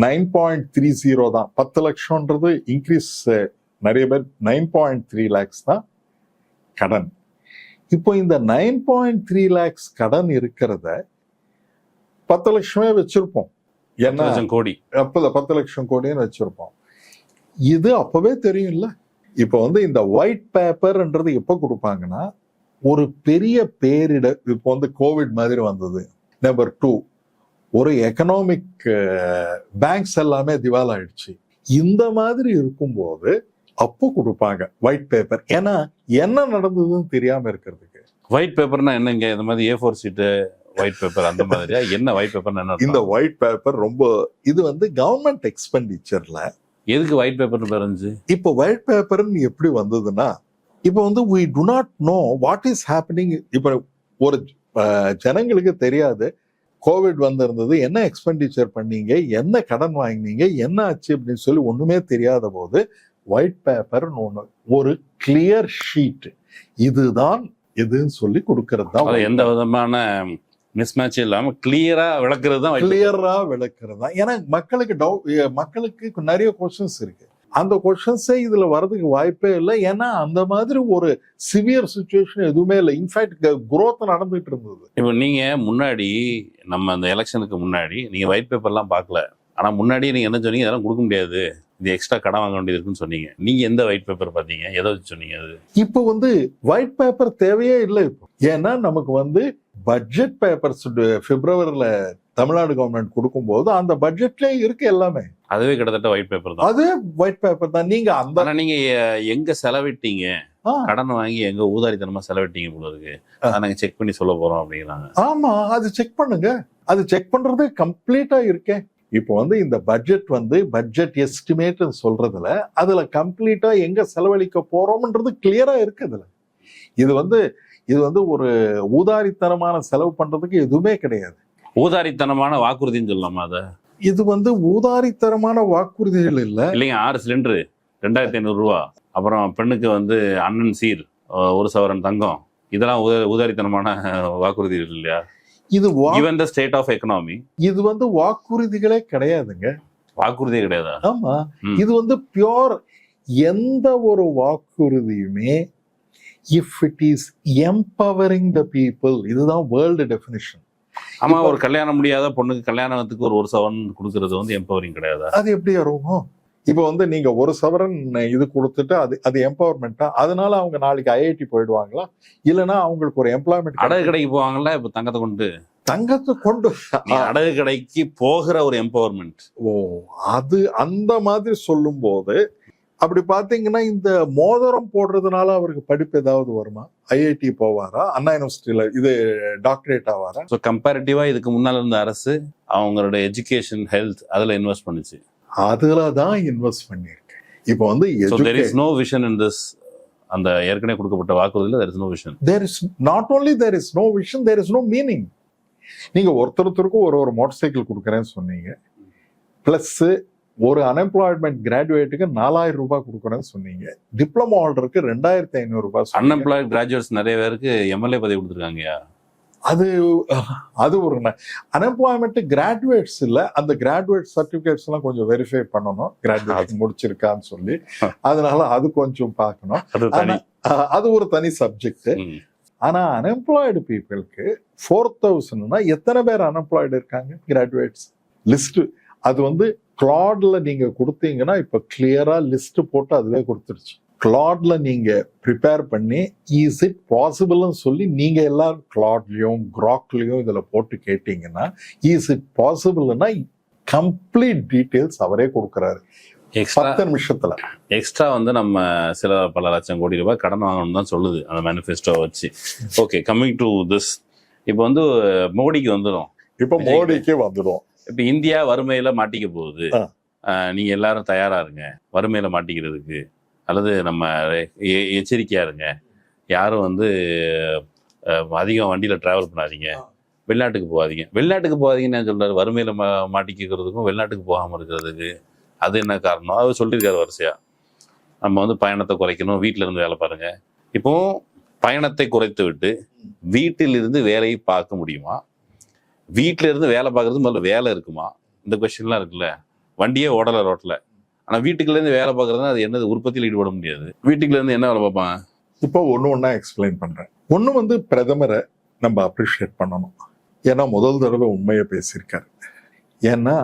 9.30 தான். 10 லட்சம்ன்றது இன்க்ரீஸ். நிறைய பேர் 9.3 lakhs தான் கடன். இப்போ இந்த 9.3 lakhs கடன் இருக்கிறத 10 லட்சமே வச்சிருப்போம். ஏன்னா 10 கோடி 10 லட்சம் கோடின்னு வச்சிருப்போம். இது அப்பவே தெரியும்ல. இப்போ இந்த ஒயிட் பேப்பர்ன்றது எப்ப கொடுப்பாங்கன்னா, ஒரு பெரிய பேரிடர், இப்போ கோவிட் மாதிரி வந்தது. நம்பர் 2, ஒரு எக்கனாமிக் பேங்க்ஸ் எல்லாமே திவால் ஆயிடுச்சு. இந்த மாதிரி இருக்கும்போது அப்போ கொடுப்பாங்க ஒயிட் பேப்பர். ஏன்னா என்ன நடந்ததுன்னு தெரியாம இருக்கிறதுக்கு. ஒயிட் பேப்பர்னா என்னங்க? இந்த மாதிரி A4 சீட்டு ஒயிட் பேப்பர் அந்த மாதிரியா? என்ன ஒயிட் பேப்பர்னா என்ன? இந்த ஒயிட் பேப்பர் ரொம்ப இது கவர்மெண்ட் எக்ஸ்பெண்டிச்சர்ல. எதுக்கு ஒயிட் பேப்பர்னு பேர் இருந்துச்சு? இப்போ ஒயிட் பேப்பர்னு எப்படி வந்ததுன்னா, இப்போ we do not know what is happening. இப்போ ஒரு ஜனங்களுக்கு தெரியாது கோவிட் வந்திருந்தது, என்ன எக்ஸ்பெண்டிச்சர் பண்ணீங்க, என்ன கடன் வாங்கினீங்க, என்ன ஆச்சு அப்படின்னு சொல்லி ஒண்ணுமே தெரியாத போது ஒயிட் பேப்பர்னு ஒண்ணு, ஒரு கிளியர் ஷீட், இதுதான் எதுன்னு சொல்லி கொடுக்கறது தான். எந்த விதமான மிஸ்மேட்ச் இல்லாம கிளியரா விளக்குறது தான். கிளியரா விளக்குறது தான். ஏன்னா மக்களுக்கு நிறைய கொஸ்டின்ஸ் இருக்கு. அந்த கொஸ்டின்ஸே இதுல வர்றதுக்கு வாய்ப்பே இல்லை. ஏன்னா அந்த மாதிரி ஒரு சிவியர் சிச்சுவேஷன் எதுவுமே இல்லை. இன்ஃபேக்ட் growth நடந்துட்டு இருந்தது. இப்போ நீங்க முன்னாடி நம்ம அந்த எலெக்ஷனுக்கு முன்னாடி நீங்க ஒயிட் பேப்பர்லாம் பார்க்கல. ஆனா முன்னாடி நீங்க என்ன சொன்னீங்க? இதெல்லாம் கொடுக்க முடியாது, இது எக்ஸ்ட்ரா கடன் வாங்க வேண்டியது இருக்குன்னு சொன்னீங்க. நீங்க எந்த ஒயிட் பேப்பர் பார்த்தீங்க? எதை வச்சு சொன்னீங்க? அது இப்போ ஒயிட் பேப்பர் தேவையே இல்லை இப்போ. ஏன்னா நமக்கு பட்ஜெட் பேப்பர்ஸ் பிப்ரவரியில தமிழ்நாடு கவர்மெண்ட் கொடுக்கும்போது அந்த பட்ஜெட்லயே இருக்கு எல்லாமே. அதுவே கிட்டத்தட்ட ஒயிட் பேப்பர் தான். அது ஒயிட் பேப்பர் தான். நீங்க எங்க செலவிட்டீங்க, கடன் வாங்கி எங்க ஊதாரித்தனமா செலவிட்டீங்க போல இருக்கு, அதை நாங்க செக் பண்ணி சொல்ல போறோம் அப்படிங்கிறாங்க. ஆமா, அது செக் பண்ணுங்க. அது செக் பண்றது கம்ப்ளீட்டா இருக்கேன். இப்போ இந்த பட்ஜெட் எஸ்டிமேட் சொல்றதுல அதுல கம்ப்ளீட்டா எங்க செலவழிக்க போறோம்ன்றது கிளியரா இருக்கு. அதுல இது ஒரு ஊதாரித்தனமான செலவு பண்றதுக்கு எதுவுமே கிடையாது. ஊதாரித்தனமான வாக்குறுதின்னு சொல்லலாமா? அத இது ஊதாரித்தனமான வாக்குறுதிகள் இல்லைங்க. 6 சிலிண்டரு 2500 ரூபா, அப்புறம் பெண்ணுக்கு அண்ணன் சீர் 1 சவரன் தங்கம், இதெல்லாம் ஊதாரித்தனமான வாக்குறுதிகள் இல்லையா? இது given the state of economy, இது வாக்குறுதிகளே கிடையாதுங்க. வாக்குறுதியே கிடையாதா? ஆமா, இது பியோர். எந்த ஒரு வாக்குறுதியுமே if it is empowering the people, இதுதான் வேர்ல்டு டெஃபினிஷன். ஆமா, ஒரு கல்யாணம் முடியாத பொண்ணுக்கு கல்யாணத்துக்கு ஒரு சவரன் கொடுக்கறது எம்பவரிங் கிடையாதா? அது எப்படி வரும்? இப்போ நீங்க 1 சவரன் இது கொடுத்துட்டு அது எம்பவர்மெண்டா? அதனால அவங்க நாளைக்கு ஐஐடி போயிடுவாங்களா? இல்லைன்னா அவங்களுக்கு ஒரு எம்ப்ளாய்மெண்ட். அடகு கடைக்கு போவாங்கல்ல, இப்ப தங்கத்தை கொண்டு அடகு கடைக்கு போகிற ஒரு எம்பவர்மெண்ட். அது அந்த மாதிரி சொல்லும் போது அப்படி பாத்தீங்கன்னா, இந்த மோதிரம் போடுறதுனால அவருக்கு படிப்பு ஏதாவது வருமா? ஐஐடி போவாரா? அண்ணா யூனிவர்சிட்டியில இது டாக்டரேட் ஆவாரா? ஸோ கம்பேரிட்டிவா இதுக்கு முன்னால இருந்த அரசு அவங்களோட எஜுகேஷன், ஹெல்த் அதுல இன்வெஸ்ட் பண்ணுச்சு. அதுலதான் இன்வெஸ்ட் பண்ணிருக்கு. இப்போ there is no vision in this. அந்த ஏற்கனவே கொடுக்கப்பட்ட வாக்குறுதியில there is no vision. There is not only there is no vision, there is no meaning. நீங்க ஒருத்தருக்கும் ஒரு மோட்டார் சைக்கிள் கொடுக்குறேன்னு சொன்னீங்க. பிளஸ் ஒரு அன்எம்ப்ளாய்மெண்ட் கிராஜுவேட்டுக்கு 4000 ரூபாய் கொடுக்குறேன்னு சொன்னீங்க. டிப்ளமோ ஹோல்டருக்கு 2500 ரூபாய். அன்எம்ப்ளாய்ட் கிராஜுவேட்ஸ் நிறைய பேருக்கு எம்எல்ஏ பதவி கொடுத்துருக்காங்க. அது ஒரு அன்எம்ப்ளாய்மெண்ட் கிராஜுவேட்ஸ் இல்ல, அந்த கிராஜுவேட் சர்டிபிகேட்ஸ் எல்லாம் கொஞ்சம் வெரிஃபை பண்ணணும், கிராஜுவேட் முடிச்சிருக்கான்னு சொல்லி. அதனால அது கொஞ்சம் பார்க்கணும். அது ஒரு தனி சப்ஜெக்ட். ஆனா அன்எம்ப்ளாய்டு பீப்புளுக்கு 4000னா எத்தனை பேர் அன்எம்ப்ளாய்டு இருக்காங்க கிராஜுவேட்ஸ்? லிஸ்ட் அது கிளாட்ல நீங்க கொடுத்தீங்கன்னா, இப்ப கிளியரா லிஸ்ட் போட்டு அதுவே கொடுத்துருச்சு. கிளாட்ல நீங்க ப்ரிப்பேர் பண்ணி இஸ் இட் பாசிபிள்னு சொல்லி நீங்க எல்லாரும் கிளாட்லயும் கிராக்லயும் இதுல போட்டு கேட்டீங்கன்னா, இஸ் இட் பாசிபிள்னா கம்ப்ளீட் டீடைல்ஸ் அவரே கொடுக்குறாரு 10 நிமிஷத்துல. எக்ஸ்ட்ரா நம்ம பல லட்சம் கோடி ரூபாய் கடன் வாங்கணும் தான் சொல்லுது அந்த மேனிஃபெஸ்டோ வச்சு. ஓகே, கம்மிங் டு திஸ், இப்போ மோடிக்கு வந்துடும். இப்போ மோடிக்கு வந்துடும். இப்ப இந்தியா வறுமையில மாட்டிக்க போகுது, நீங்க எல்லாரும் தயாரா இருங்க வறுமையில மாட்டிக்கிறதுக்கு, அல்லது நம்ம எச்சரிக்கையா இருங்க, யாரும் அதிகம் வண்டியில டிராவல் பண்ணாதீங்க, வெளிநாட்டுக்கு போகாதீங்கன்னு சொல்றாரு. வறுமையில மாட்டிக்கிறதுக்கும் வெளிநாட்டுக்கு போகாம இருக்கிறதுக்கு அது என்ன காரணம்? அவர் சொல்லியிருக்காரு வரிசையா. நம்ம பயணத்தை குறைக்கணும், வீட்டில இருந்து வேலை பாருங்க. இப்போ பயணத்தை குறைத்து விட்டு வீட்டில் இருந்து வேலையை பார்க்க முடியுமா? வீட்டில இருந்து வேலை பார்க்கறது முதல்ல வேலை இருக்குமா? இந்த கொஸ்டின்லாம் இருக்குல்ல. வண்டியே ஓடலை ரோட்டில். ஆனால் வீட்டுக்குள்ளேருந்து வேலை பார்க்குறதுனா அது என்னது, உற்பத்தியில் ஈடுபட முடியாது. வீட்டுக்குள்ளேருந்து என்ன வேலை பார்ப்பான்? இப்போ ஒண்ணா எக்ஸ்பிளைன் பண்றேன். ஒண்ணு பிரதமரை நம்ம அப்ரிஷியேட் பண்ணணும். ஏன்னா முதல் தடவை உண்மையை பேசியிருக்காரு. ஏன்னா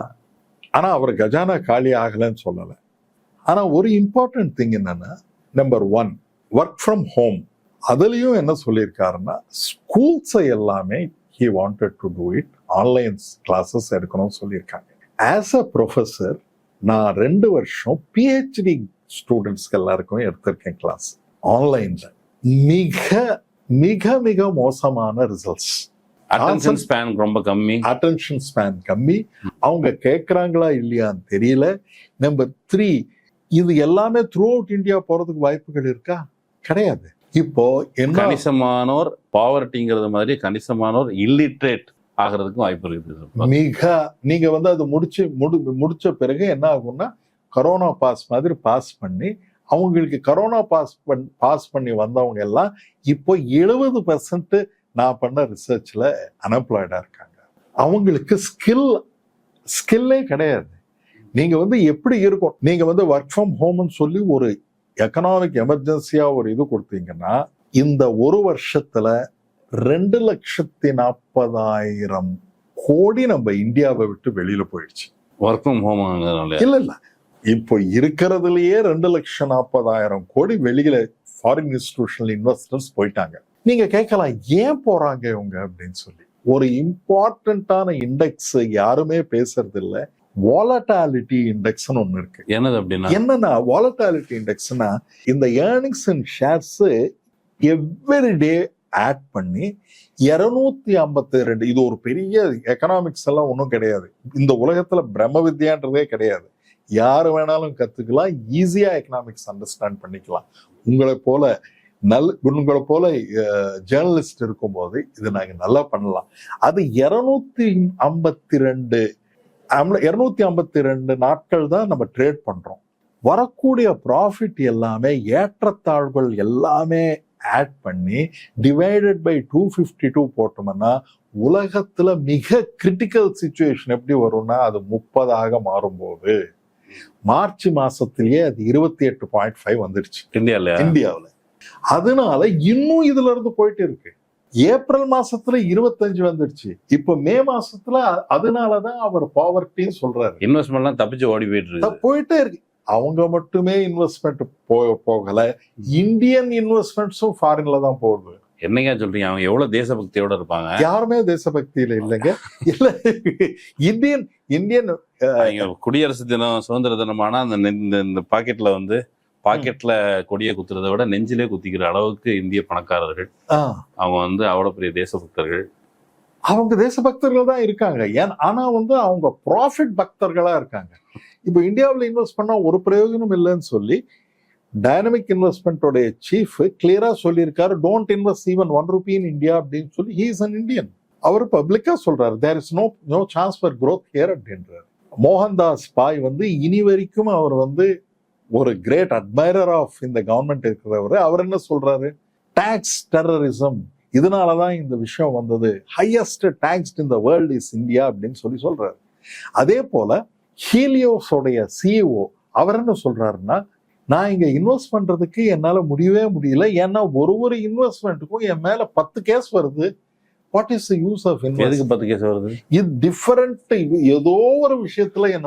ஆனா அவர் கஜானா காலி ஆகலைன்னு சொல்லலை. ஆனா ஒரு இம்பார்ட்டன்ட் திங் என்னன்னா, நம்பர் 1 ஒர்க் ஃப்ரம் ஹோம். அதுலயும் என்ன சொல்லியிருக்காருன்னா, ஸ்கூல்ஸை எல்லாமே he wanted to do it online classes எடுக்கணும்னு சொல்லியிருக்காங்க. ஆஸ் அ ப்ரொஃபஸர் நான் 2 வருஷம் பிஹெச்டி ஸ்டூடெண்ட்ஸ்க்கு எல்லாருக்கும் எடுத்திருக்கேன் கிளாஸ் ஆன்லைன்ல. மிக மிக மிக மோசமான ரிசல்ட்ஸ். அட்டென்ஷன் ஸ்பேன் ரொம்ப கம்மி. அட்டென்ஷன் ஸ்பேன் கம்மி. அவங்க கேட்கறாங்களா இல்லையான்னு தெரியல. நம்பர் 3, இது எல்லாமே த்ரூ அவுட் இந்தியா போறதுக்கு வாய்ப்புகள் இருக்கா? கிடையாது. இப்போ என்ன, கணிசமானோர் பாவர்ட்டிங்கிறது மாதிரி கணிசமானோர் இல்லிட்ரேட் ஆகிறதுக்கும் வாய்ப்பு இருக்குது. நீங்க அது முடிச்ச பிறகு என்ன ஆகும்னா, கரோனா பாஸ் மாதிரி பாஸ் பண்ணி, அவங்களுக்கு கரோனா பாஸ் பண்ணி வந்தவங்க எல்லாம் இப்போ 70% நான் பண்ண ரிசர்ச்ல அன்எம்ப்ளாய்டா இருக்காங்க. அவங்களுக்கு ஸ்கில்லே கிடையாது. நீங்க எப்படி இருக்கும், நீங்க ஒர்க் ஃப்ரம் ஹோம்னு சொல்லி ஒரு எக்கனாமிக் எமர்ஜென்சியா ஒரு இது கொடுத்தீங்கன்னா, இந்த ஒரு வருஷத்துல 2,40,000 கோடி நம்ம இந்தியாவை விட்டு வெளியில போயிடுச்சு. ஒர்க் ஃப்ரம் ஹோம் இல்ல இப்போ இருக்கிறதுலயே 2,40,000 கோடி வெளியில ஃபாரின் இன்ஸ்டிடியூஷனல் இன்வெஸ்டர்ஸ் போயிட்டாங்க. நீங்க கேட்கலாம் ஏன் போறாங்க இவங்க அப்படின்னு சொல்லி. ஒரு இம்பார்ட்டன்டான இண்டெக்ஸ் யாருமே பேசுறது இல்ல, வாலட்டாலிட்டி இண்டெக்ஸ்னு ஒண்ணு இருக்கு. என்னன்னா வாலட்டாலிட்டி இண்டெக்ஸ்னா, இந்த earnings and shares every day add பண்ணி 252, இது ஒரு பெரிய எக்கனாமிக்ஸ் எல்லாம் ஒன்றும் கிடையாது. இந்த உலகத்துல பிரம்ம வித்யான்றதே கிடையாது. யாரு வேணாலும் கத்துக்கலாம், ஈஸியா எக்கனாமிக்ஸ் அண்டர்ஸ்டாண்ட் பண்ணிக்கலாம். உங்களை போல ஜேர்னலிஸ்ட் இருக்கும்போது இது நாங்க நல்லா பண்ணலாம். அது 252 நாட்கள் தான் நம்ம ட்ரேட் பண்றோம். வரக்கூடிய ப்ராஃபிட் எல்லாமே ஏற்றத்தாழ்வுகள் எல்லாமே ஆட் பண்ணி டிவைடட் பை 252 போட்டோம்னா, உலகத்துல மிக கிரிட்டிக்கல் சிச்சுவேஷன் எப்படி வரும்னா, அது 30 மாறும்போது மார்ச் மாசத்திலேயே அது 28.5 வந்துடுச்சு இந்தியாவில். அதனால இன்னும் இதுல இருந்து போயிட்டு இருக்கு. ஏப்ரல் மாசத்துல 25 வந்துடுச்சு. இப்ப மே மாசத்துல அதனாலதான் அவர் பாவர்ட்டின்னு சொல்றாரு. இன்வெஸ்ட்மெண்ட்லாம் தப்பிச்சு ஓடி போயிட்டே இருக்கு. அவங்க மட்டுமே இன்வெஸ்ட்மெண்ட் போகல, இந்தியன் இன்வெஸ்ட்மெண்ட்ஸும் ஃபாரின்ல தான் போகுது. என்னங்க சொல்றீங்க? அவங்க எவ்வளவு தேசபக்தியோட இருப்பாங்க? யாருமே தேசபக்தியில இல்லைங்க. இல்ல இந்தியன் குடியரசு தினம் சுதந்திர தினமானா அந்த பாக்கெட்ல கொடியை குத்துறதை விட நெஞ்சிலே குத்திக்கிற அளவுக்கு இந்திய பணக்காரர்கள் அவங்க அவ்வளவு பெரிய தேசபக்தர்கள். அவங்க தேசபக்தர்கள் தான் இருக்காங்க. ஆனா அவங்க ப்ராஃபிட் பக்தர்களா இருக்காங்க. இப்ப இந்தியாவில் இன்வெஸ்ட் பண்ணா ஒரு பிரயோஜனம் இல்லைன்னு சொல்லி டைனமிக் இன்வெஸ்ட்மெண்டோடைய சீஃப் கிளியரா சொல்லியிருக்காரு, don't invest even 1 rupee in India அப்படின்னு சொல்லி. He is an Indian. அவர் பப்ளிக்கா சொல்றாரு, there is no chance for growth here அப்படின்றாரு. மோகன்தாஸ் பாய் இனி வரைக்கும் அவர் ஒரு கிரேட் அட்மைரர் ஆஃப் இந்த கவர்மெண்ட் இருக்கிறவர். அவர் என்ன சொல்றாரு, டாக்ஸ் டெரரிசம், இதனாலதான் இந்த விஷயம் வந்தது, highest tax in the world is India அப்படின்னு சொல்றாரு. அதே போல ஹீலியோஸோடைய சிஇஓ அவர் என்ன சொல்றாருன்னா, நான் இங்க இன்வெஸ்ட் பண்றதுக்கு என்னால முடியவே முடியல, ஏன்னா ஒரு இன்வெஸ்ட்மெண்ட்டுக்கும் என் மேல 10 கேஸ் வருது. What is the use of எதுக்கு 10 கேஸ் வருது? இது டிஃபரெண்ட், ஏதோ ஒரு விஷயத்துல என்ன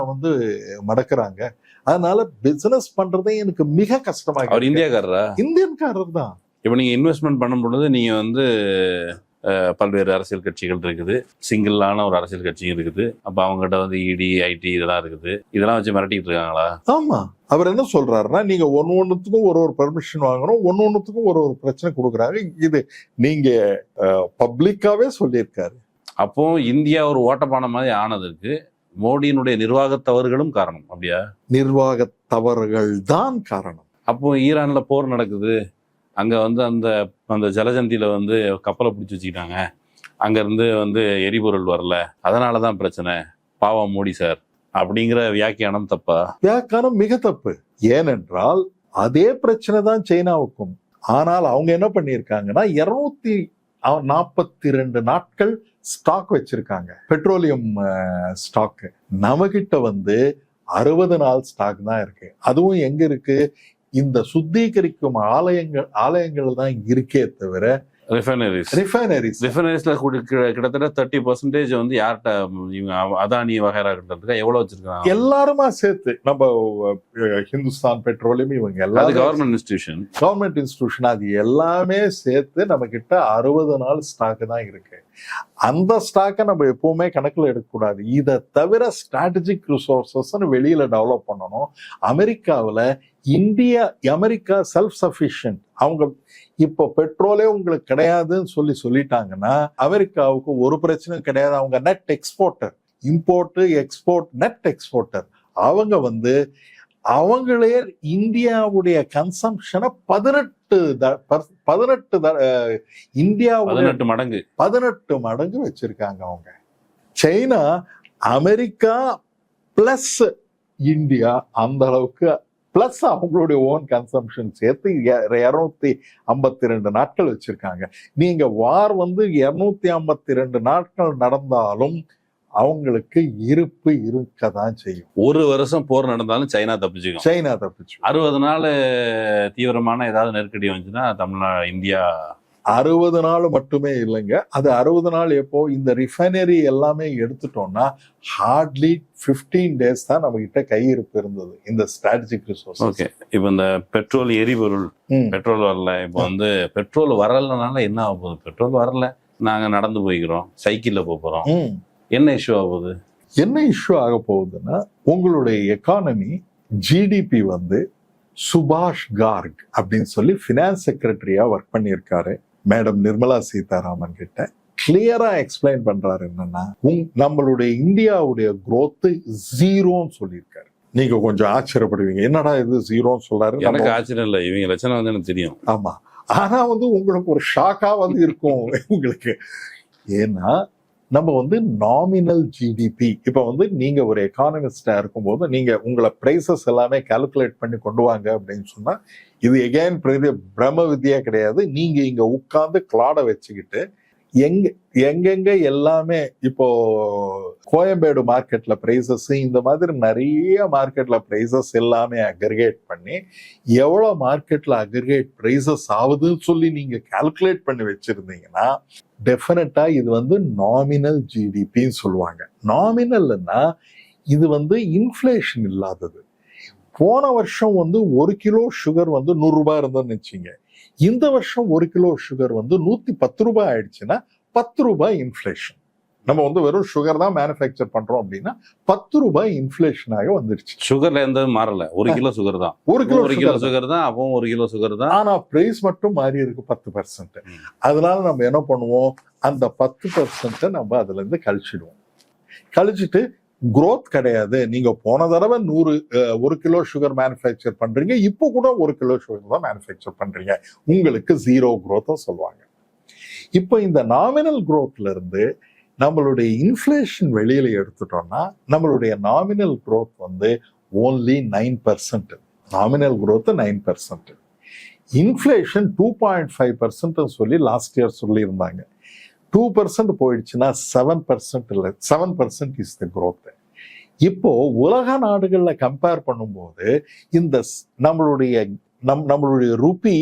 மடக்குறாங்க. அதனால பிசினஸ் பண்றதே எனக்கு மிக கஷ்டமாக. அவர் இந்தியன்காரர் தான். இப்ப நீங்க இன்வெஸ்ட்மெண்ட் பண்ணும் பொழுது நீங்க பல்வேறு அரசியல் கட்சிகள் இருக்குது, சிங்கிளான ஒரு அரசியல் கட்சியும் இருக்குது. அப்ப அவங்ககிட்ட இடி ஐடி இதெல்லாம் இருக்குது. இதெல்லாம் வச்சு மிரட்டிட்டு இருக்காங்களா? ஆமா. அவர் என்ன சொல்றாருன்னா, நீங்க ஒன்னொன்னுத்துக்கும் ஒரு பெர்மிஷன் வாங்கணும், ஒன்னொன்னுத்துக்கும் ஒரு பிரச்சனை கொடுக்குறாங்க. இது நீங்க பப்ளிக்காவே சொல்லியிருக்காரு. அப்போ இந்தியா ஒரு ஓட்டப்பான மாதிரி ஆனதுக்கு மோடியினுடைய நிர்வாக தவறுகளும் காரணம். அப்படியா? நிர்வாக தவறுகள் தான் காரணம். அப்போ ஈரான்ல போர் நடக்குது, அங்க அந்த ஜலஜந்தியில கப்பலை பிடிச்சி வச்சுக்கிட்டாங்க, அங்க இருந்து எரிபொருள் வரல, அதனாலதான் பிரச்சனை, பாவம் மோடி சார் அப்படிங்கிற வியாக்கியானம் தப்பா? வியாக்கியானம் மிக தப்பு. ஏனென்றால் அதே பிரச்சனை தான் சைனாவுக்கும். ஆனால் அவங்க என்ன பண்ணியிருக்காங்கன்னா, 242 நாட்கள் ஸ்டாக் வச்சிருக்காங்க, பெட்ரோலியம் ஸ்டாக். நம்ம கிட்ட 60 நாள் ஸ்டாக் தான் இருக்கு. அதுவும் எங்க இருக்கு? இந்த சுத்திகரிக்கும் ஆலயங்கள் தான் இருக்கே தவிர ரிஃபைனரிஸ்ல கிட்டத்தட்ட 30% வந்து யார்கிட்ட இவங்க அதானி வகைரா கிட்ட எவ்வளவு வச்சிருக்காங்க? எல்லாருமா சேர்த்து நம்ம ஹிந்துஸ்தான் பெட்ரோலியம் இவங்க எல்லாரும் கவர்மெண்ட் இன்ஸ்டிடியூஷன் அது எல்லாமே சேர்த்து நம்ம கிட்ட 60 நாள் ஸ்டாக் தான் இருக்கு. அந்த ஸ்டாக்கை நம்ம எப்பவுமே கணக்குல எடுக்கக்கூடாது. இதை தவிர ஸ்ட்ராட்டஜிக் ரிசோர்சஸ் வெளியில டெவலப் பண்ணணும். America self sufficient. அவங்க இப்போ பெட்ரோலே உங்களுக்கு கிடையாதுன்னு சொல்லிட்டாங்கன்னா அமெரிக்காவுக்கு ஒரு பிரச்சனையும் கிடையாது. அவங்க net exporter, import export net exporter. அவங்க வந்து அவங்களே இந்தியாவுடைய கன்சம்ஷனை 18 மடங்கு வச்சிருக்காங்க அவங்க. சைனா அமெரிக்கா பிளஸ் இந்தியா அந்த அளவுக்கு பிளஸ் அவங்களுடைய ஓன் கன்சம்ஷன் சேர்த்து 252 நாட்கள் வச்சிருக்காங்க. நீங்க வார் வந்து 252 நாட்கள் நடந்தாலும் அவங்களுக்கு இருப்பு இருக்கதான் செய்யும். ஒரு வருஷம் போர் நடந்தாலும் சைனா தப்பிச்சு 60 நாள் தீவிரமான ஏதாவது நெருக்கடி வந்துச்சுன்னா இந்தியா 60 நாள் மட்டுமே இல்லைங்க. அது 60 நாள் எப்போ இந்த ரிஃபைனரி எல்லாமே எடுத்துட்டோம்னா ஹார்ட்லி 15 டேஸ் தான் நம்ம கிட்ட கையிருப்பு இருந்தது இந்த ஸ்ட்ராட்டஜிக் ரிசோர்ஸ். ஓகே, இப்போ இந்த பெட்ரோல் எரிபொருள் பெட்ரோல் வரல. இப்போ வந்து பெட்ரோல் வரலனால என்ன ஆக போகுது? பெட்ரோல் வரல, நாங்க நடந்து போய்க்கிறோம், சைக்கிள்ல போறோம். என்ன இஷ்யூ ஆக போகுது? என்ன இஷ்யூ ஆக போகுதுன்னா உங்களுடைய எக்கானமி ஜிடிபி வந்து சுபாஷ் கார்க் அப்படின்னு சொல்லி ஃபினான்ஸ் செக்ரட்டரியா ஒர்க் பண்ணியிருக்காரு மேடம் நிர்மலா சீதாராமன் கிட்ட. கிளியரா எக்ஸ்பிளைன் பண்றாரு என்னன்னா நம்மளுடைய இந்தியாவுடைய growth 0ன்னு சொல்லியிருக்காரு. நீங்க கொஞ்சம் ஆச்சரியப்படுவீங்க, என்னடா இது 0ன்னு சொல்றாரு. எனக்கு ஆச்சரியம் இல்லை, இவங்க லட்சணம் வந்து எனக்கு தெரியும். ஆமா, ஆனா வந்து உங்களுக்கு ஒரு ஷாக்கா வந்து இருக்கும் உங்களுக்கு. ஏன்னா நம்ம வந்து நாமினல் ஜிடிபி, இப்ப வந்து நீங்க ஒரு எக்கானமிஸ்டா இருக்கும்போது நீங்க உங்களை பிரைசஸ் எல்லாமே கால்குலேட் பண்ணி கொண்டு வாங்க அப்படின்னு சொன்னா இது எகைன் பிரம்ம வித்யா கிடையாது. நீங்க இங்க உட்கார்ந்து கிளாட வச்சுக்கிட்டு எங்கெங்க எல்லாமே இப்போ கோயம்பேடு மார்க்கெட்ல பிரைசஸ் இந்த மாதிரி நிறைய மார்க்கெட்ல பிரைசஸ் எல்லாமே அக்ரிகேட் பண்ணி எவ்வளவு மார்க்கெட்ல அக்ரிகேட் பிரைசஸ் ஆகுதுன்னு சொல்லி நீங்க கால்குலேட் பண்ணி வச்சிருந்தீங்கன்னா டெஃபினட்டா இது வந்து நாமினல் ஜிடிபின்னு சொல்லுவாங்க. நாமினல்னா இது வந்து இன்ஃப்ளேஷன் இல்லாதது. போன வருஷம் வந்து 1 கிலோ சுகர் வந்து 100 ரூபாய் இருந்ததுன்னு வச்சுங்க. இந்த வருஷம் 1 கிலோ சுகர் வந்து 110 ரூபாய் ஆயிடுச்சுன்னா 10 ரூபாய் இன்ஃப்ளேஷன். நம்ம வந்து வெறும் சுகர் தான் மேனுஃபேக்சர் பண்றோம் அப்படின்னா 10 ரூபாய் இன்ஃப்ளேஷனாக வந்துடுச்சு. சுகர்ல எந்த மாறல, 1 கிலோ சுகர் தான், 1 கிலோ சுகர் தான், அப்போ 1 கிலோ சுகர் தான். ஆனா பிரைஸ் மட்டும் மாறி இருக்கு 10%. அதனால நம்ம என்ன பண்ணுவோம், அந்த 10% நம்ம அதுல இருந்து கழிச்சிட்டு growth கிடையாது. நீங்க போன தடவை 1 கிலோ சுகர் மேனுஃபேக்சர் பண்றீங்க, இப்போ கூட 1 கிலோ சுகர் தான் மேனுஃபேக்சர் பண்றீங்க, உங்களுக்கு 0 growth சொல்லுவாங்க. இப்போ இந்த நாமினல் growthல இருந்து நம்மளுடைய இன்ஃப்ளேஷன் வெளியில எடுத்துட்டோம்னா நம்மளுடைய நாமினல் growth வந்து ஓன்லி 9%. Nominal growth 9%. இன்ஃப்ளேஷன் 2.5% சொல்லி லாஸ்ட் இயர் சொல்லியிருந்தாங்க. 2% போயிடுச்சுன்னா 7% இல்லை, 7% இஸ் த growth. இப்போ உலக நாடுகள்ல கம்பேர் பண்ணும்போது இந்த நம்மளுடைய ரூபி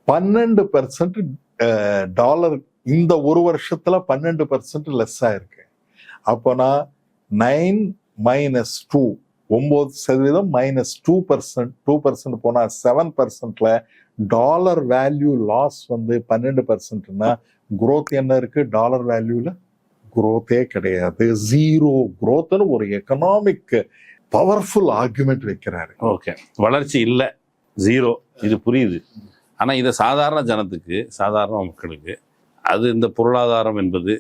12% டாலர் இந்த ஒரு வருஷத்துல 12% லெஸ் ஆயிருக்கு. அப்போனா 9 - 2 9% -2% போனா 7%ல டாலர் வேல்யூ லாஸ் வந்து 12%னா growth என்ன இருக்கு? டாலர் வேல்யூல growth கிடையாது, 0 growthன்னு ஒரு எக்கனாமிக் பவர்ஃபுல் ஆர்குமெண்ட் வைக்கிறாரு. ஓகே, வளர்ச்சி இல்லை, 0, இது புரியுது. ஆனா இதை சாதாரண ஜனத்துக்கு, சாதாரண மக்களுக்கு அது இந்த பொருளாதாரம் என்பது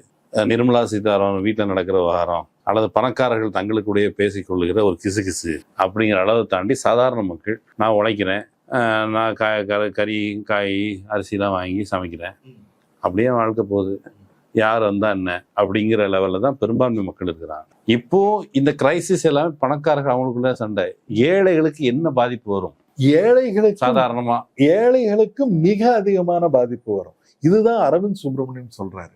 நிர்மலா சீதாராமன் வீட்டில் நடக்கிற விவகாரம் அல்லது பணக்காரர்கள் தங்களுக்குடைய பேசிக்கொள்ளுகிற ஒரு கிசு அப்படிங்கிற அளவை தாண்டி சாதாரண மக்கள், நான் உழைக்கிறேன், நான் கறி காய் அரிசிலாம் வாங்கி சமைக்கிறேன், அப்படியே வாழ்க்கை போகுது, யார் வந்தா என்ன அப்படிங்கிற லெவலில் தான் பெரும்பான்மை மக்கள் இருக்கிறாங்க. இப்போ இந்த கிரைசிஸ் எல்லாமே பணக்காரர்கள் அவங்களுக்குள்ள சண்டை. ஏழைகளுக்கு என்ன பாதிப்பு வரும்? ஏழைகளுக்கு மிக அதிகமான பாதிப்பு வரும். இதுதான் அரவிந்த் சுப்பிரமணியன் சொல்றாரு.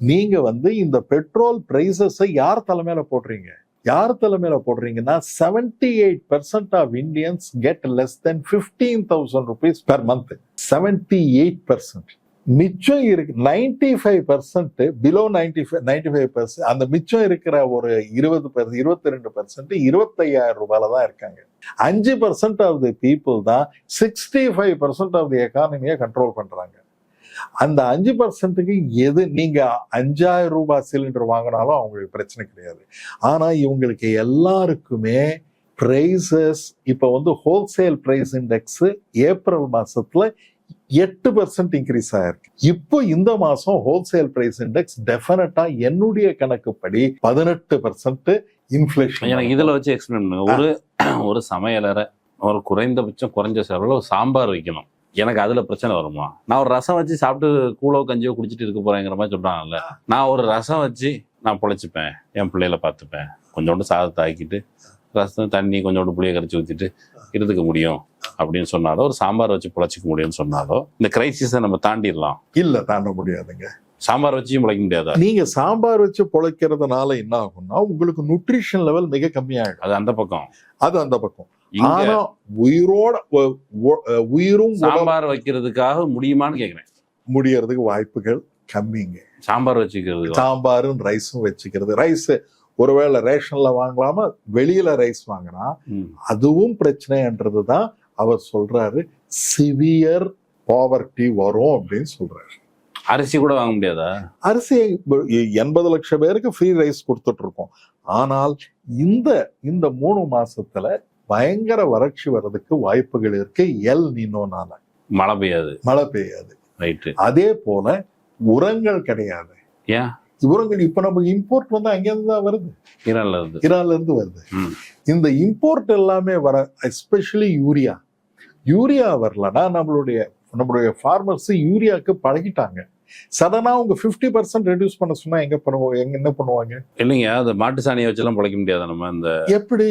நீங்க வந்து இந்த பெட்ரோல் பிரைசஸை யார் தலைமையில போடுறீங்க? யார் தலைமையில போடுறீங்கன்னா 78% of Indians get less then 15,000 rupees per month. 78%. மிச்சம் இருக்கு 95%, பிலோ 95%. அந்த மிச்சம் இருக்கிற ஒரு 20%, 22% 25,000 ரூபாயில தான் இருக்காங்க. 5% ஆஃப் தி பீப்புள் தான் 65% ஆஃப் தி எக்கானமியை கண்ட்ரோல் பண்றாங்க. அந்த 5%க்கு எது நீங்க 5,000 ரூபாய் சிலிண்டர் வாங்கினாலும் அவங்களுக்கு பிரச்சனை கிடையாது. ஆனா இவங்களுக்கு எல்லாருக்குமே பிரைசஸ் இப்ப வந்து ஹோல்சேல் பிரைஸ் இண்டெக்ஸ் ஏப்ரல் மாசத்துல 8% இன்க்ரீஸ் ஆயிருக்கு. இப்போ இந்த மாசம் ஹோல்சேல் பிரைஸ் இண்டெக்ஸ் டெஃபினட்டா என்னுடைய கணக்குப்படி 18% இன்ஃபிளேஷன். எனக்கு இதுல வச்சு எக்ஸ்பிளைன் பண்ணுங்க. ஒரு சமையலறை ஒரு குறைஞ்ச செலவுல ஒரு சாம்பார் வைக்கணும். எனக்கு அதுல பிரச்சனை வருமா? நான் ஒரு ரசம் வச்சு சாப்பிட்டு கூழோ கஞ்சியோ குடிச்சிட்டு இருக்க போறேங்கிற மாதிரி சொல்றாங்கல்ல. நான் ஒரு ரசம் வச்சு நான் பொழைச்சிப்பேன், என் பிள்ளைகளை பார்த்துப்பேன், கொஞ்சோண்டு சாதத்தை ஆக்கிட்டு ரசம் தண்ணி கொஞ்சோண்டு புளியை கரைச்சி ஊற்றிட்டு இருந்துக்க முடியும் அப்படின்னு சொன்னாலோ, ஒரு சாம்பார் வச்சு பொழைச்சிக்க முடியும்னு சொன்னாலோ, இந்த கிரைசிஸை நம்ம தாண்டிடலாம். இல்ல, தாண்ட முடியாதுங்க. சாம்பார் வச்சும் பொழைக்க முடியாதா? நீங்க சாம்பார் வச்சு பொழைக்கிறதுனால என்ன ஆகும்னா உங்களுக்கு நியூட்ரிஷன் லெவல் மிக கம்மியாயிடும். அது அந்த பக்கம். ஆனா உயிரும் சாம்பார் வைக்கிறதுக்காக முடியுமான்னு கேக்குறேன். முடியறதுக்கு வாய்ப்புகள் கம்மிங்க. சாம்பார் வச்சுக்கிறது, சாம்பாரும் ரைஸும் வச்சுக்கிறது. ரைஸ் ஒருவேளை ரேஷன்ல வாங்கலாமா, வெளியில ரைஸ் வாங்கினா அதுவும் பிரச்சனைன்றதுதான் அவர் சொல்றாரு. சிவியர் பாவர்ட்டி வரும் அப்படின்னு சொல்றாரு. அரிசி கூட வாங்க முடியாதா? அரிசி 80 லட்சம் பேருக்கு ஃப்ரீ ரைஸ் கொடுத்துட்டு இருக்கோம். ஆனால் இந்த 3 மாசத்துல பயங்கர வறட்சி வர்றதுக்கு வாய்ப்புகள் இருக்கு. எல் நினோனால மழை பெய்யாது. ரைட்டு. அதே போல உரங்கள் கிடையாது. ஏன் உரங்கள் இப்ப நம்ம இம்போர்ட் வந்து அங்கிருந்து தான் வருது, ஈரான்ல இருந்து வருது. இந்த இம்போர்ட் எல்லாமே வர, எஸ்பெஷலி யூரியா வரலன்னா நம்மளுடைய ஃபார்மர்ஸ் யூரியாவுக்கு பழகிட்டாங்க. சடனா அவங்க 50% ரெடியூஸ் பண்ண சொன்னா என்ன பண்ணுவாங்க? இல்லைங்க, அந்த மாட்டு சாணியை வச்செல்லாம் பழைக்க முடியாது. நம்ம இந்த எப்படி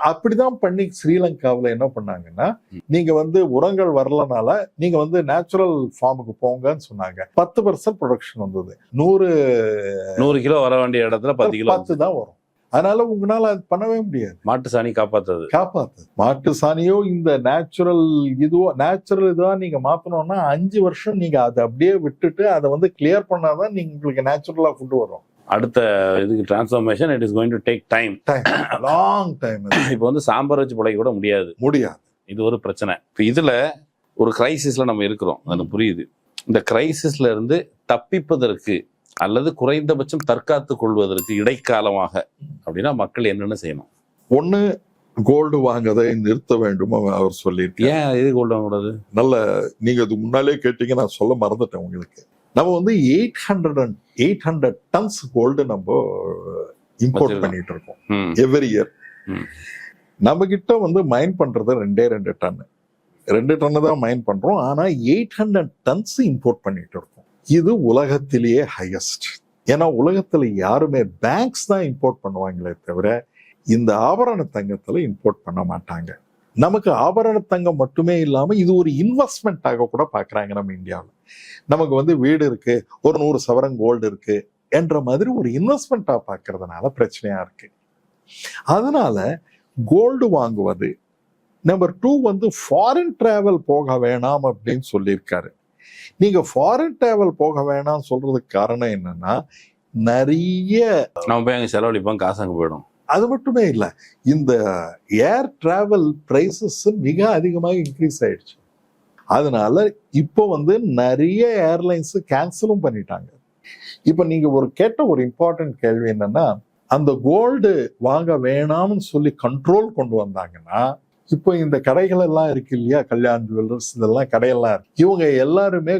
அப்படிதான் பண்ணி ஸ்ரீலங்காவில் என்ன பண்ணாங்கன்னா, நீங்க வந்து உரங்கள் வரலனால நீங்க வந்து நேச்சுரல் ஃபார்முக்கு போங்கன்னு சொன்னாங்க. 10% ப்ரொடக்ஷன் வந்தது. 100 கிலோ வர வேண்டிய இடத்துல 10 தான் வரும். அதனால உங்களால அது பண்ணவே முடியாது. மாட்டு சாணி காப்பாத்து. மாட்டு சாணியோ இந்த நேச்சுரல் இதுவா நீங்க மாத்தணும்னா 5 வருஷம் நீங்க அதை அப்படியே விட்டுட்டு அதை வந்து கிளியர் பண்ணாதான் நீங்க உங்களுக்கு நேச்சுரலா ஃபுட் வரும். அடுத்த இதுக்கு transformation it is going to take time, long time. இப்போ வந்து சாம்பார் வச்சு பிழைக்க கூட முடியாது. இது ஒரு பிரச்சனை. இப்போ இதுல ஒரு கிரைசிஸ்ல நம்ம இருக்கிறோம், அது புரியுது. இந்த கிரைசிஸ்ல இருந்து தப்பிப்பதற்கு அல்லது குறைந்தபட்சம் தற்காத்துக் கொள்வதற்கு இடைக்காலமாக அப்படின்னா மக்கள் என்னென்ன செய்யணும்? ஒண்ணு, கோல்டு வாங்கதை நிறுத்த வேண்டும் அவர் சொல்லியிருக்காரு. ஏன் இது கோல்டு வாங்கக்கூடாது? நல்ல, நீங்க அது முன்னாலே கேட்டீங்க, நான் சொல்ல மறந்துட்டேன் உங்களுக்கு. நம்ம வந்து 800 டன்ஸ் கோல்டு நம்ம இம்போர்ட் பண்ணிட்டு இருக்கோம் எவ்ரி இயர். நம்ம கிட்ட வந்து மைன் பண்றது 2 டன் தான் மைன் பண்றோம். ஆனா 800 டன்ஸ் இம்போர்ட் பண்ணிட்டு இருக்கோம். இது உலகத்திலேயே ஹையஸ்ட். ஏன்னா உலகத்துல யாருமே பேங்க்ஸ் தான் இம்போர்ட் பண்ணுவாங்களே தவிர இந்த ஆபரண தங்கத்துல இம்போர்ட் பண்ண மாட்டாங்க. நமக்கு ஆபரண தங்கம் மட்டுமே இல்லாம இது ஒரு இன்வெஸ்ட்மெண்ட்டாக கூட பாக்குறாங்க நம்ம இந்தியாவில். நமக்கு வந்து வீடு இருக்கு, ஒரு 100 சவரன் கோல்டு இருக்கு என்ற மாதிரி ஒரு இன்வெஸ்ட்மெண்ட்டா பாக்குறதுனால பிரச்சனையா இருக்கு. அதனால கோல்டு வாங்குவது. நம்பர் 2 வந்து ஃபாரின் டிராவல் போக வேணாம் அப்படின்னு சொல்லியிருக்காரு. நீங்க ஃபாரின் டிராவல் போக வேணாம் சொல்றதுக்கு காரணம் என்னன்னா, நிறைய நம்ம போய் அங்க செலவழிப்போம், காசு அங்க போயிடும். அது மட்டுமே இல்லை, இந்த ஏர் டிராவல் பிரைசஸ் மிக அதிகமாக இன்க்ரீஸ் ஆயிடுச்சு. அதனால இப்போ வந்து நிறைய ஏர்லைன்ஸ் கேன்சலும் பண்ணிட்டாங்க. இப்போ நீங்க கேட்ட ஒரு இம்பார்ட்டன்ட் கேள்வி என்னன்னா, அந்த கோல்டு வாங்க வேணாம்னு சொல்லி கண்ட்ரோல் கொண்டு வந்தாங்கன்னா, இப்போ இந்த கடைகள் எல்லாம் இருக்கு இல்லையா, கல்யாண் ஜுவல்லர்ஸ், இதெல்லாம் கடையெல்லாம் இருக்கு. இவங்க எல்லாருமே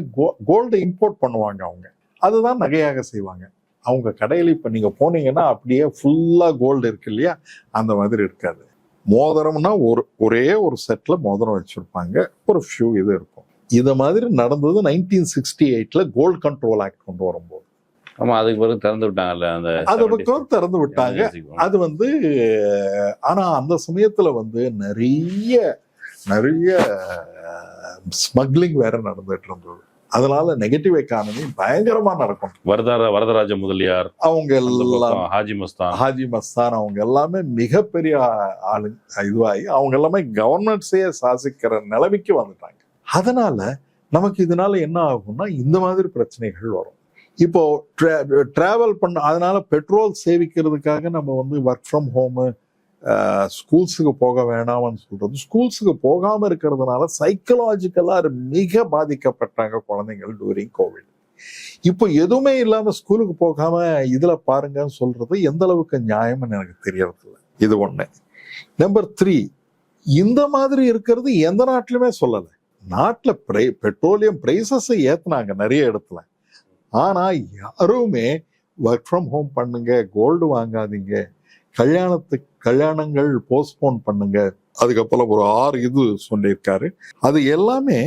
கோல்டு இம்போர்ட் பண்ணுவாங்க. அவங்க அதுதான் நகையாக செய்வாங்க. அவங்க கடையில் இப்போ நீங்க போனீங்கன்னா அப்படியே ஃபுல்லா கோல்டு இருக்கு இல்லையா, அந்த மாதிரி இருக்காது. மோதிரம்னா ஒரே ஒரு செட்ல மோதிரம் வச்சிருப்பாங்க, ஒரு ஃபியூ இது இருக்கும். இத மாதிரி நடந்தது 1968 கோல்டு கண்ட்ரோல் ஆக்ட் கொண்டு வரும்போது. ஆமா, அதுக்கு பிறகு திறந்து விட்டாங்கல்ல, அது பக்கம் திறந்து விட்டாங்க. அது வந்து ஆனா அந்த சமயத்துல வந்து நிறைய ஸ்மக்லிங் வேற நடந்துட்டு இருந்தது. அதனால நெகட்டிவ் எக்கானமி பயங்கரமா நடக்கும். வரதராஜ முதலியார், அவங்க எல்லாம் ஹாஜி மஸ்தான் அவங்க எல்லாமே மிகப்பெரிய ஆளு இதுவாகி அவங்க எல்லாமே கவர்மெண்ட்ஸையே சாசிக்கிற நிலைமைக்கு வந்துட்டாங்க. அதனால நமக்கு இதனால என்ன ஆகும்னா இந்த மாதிரி பிரச்சனைகள் வரும். இப்போ டிராவல் பண்ண, அதனால பெட்ரோல் சேவிக்கிறதுக்காக நம்ம வந்து ஒர்க் ஃப்ரம் ஹோமு, ஸ்கூல்ஸுக்கு போக வேணாம்னு சொல்றது, ஸ்கூல்ஸுக்கு போகாம இருக்கிறதுனால சைக்கலாஜிக்கலா மிக பாதிக்கப்பட்டாங்க குழந்தைகள் டூரிங் கோவிட். இப்போ எதுவுமே இல்லாம ஸ்கூலுக்கு போகாம இதுல பாருங்கன்னு சொல்றது எந்த அளவுக்கு நியாயம்னு எனக்கு தெரியறது இல்லை. இது ஒண்ணு. நம்பர் 3, இந்த மாதிரி இருக்கிறது எந்த நாட்டிலுமே சொல்லலை. நாட்டுல பெட்ரோலியம் பிரைசஸை ஏத்துனாங்க நிறைய இடத்துல. ஆனா யாருமே ஒர்க் ஃப்ரம் ஹோம் பண்ணுங்க, கோல்டு வாங்காதீங்க, கல்யாணங்கள் போஸ்ட்போன் பண்ணுங்க, அதுக்கப்புறம் ஒரு 6 இது சொல்லியிருக்காரு. அது எல்லாமே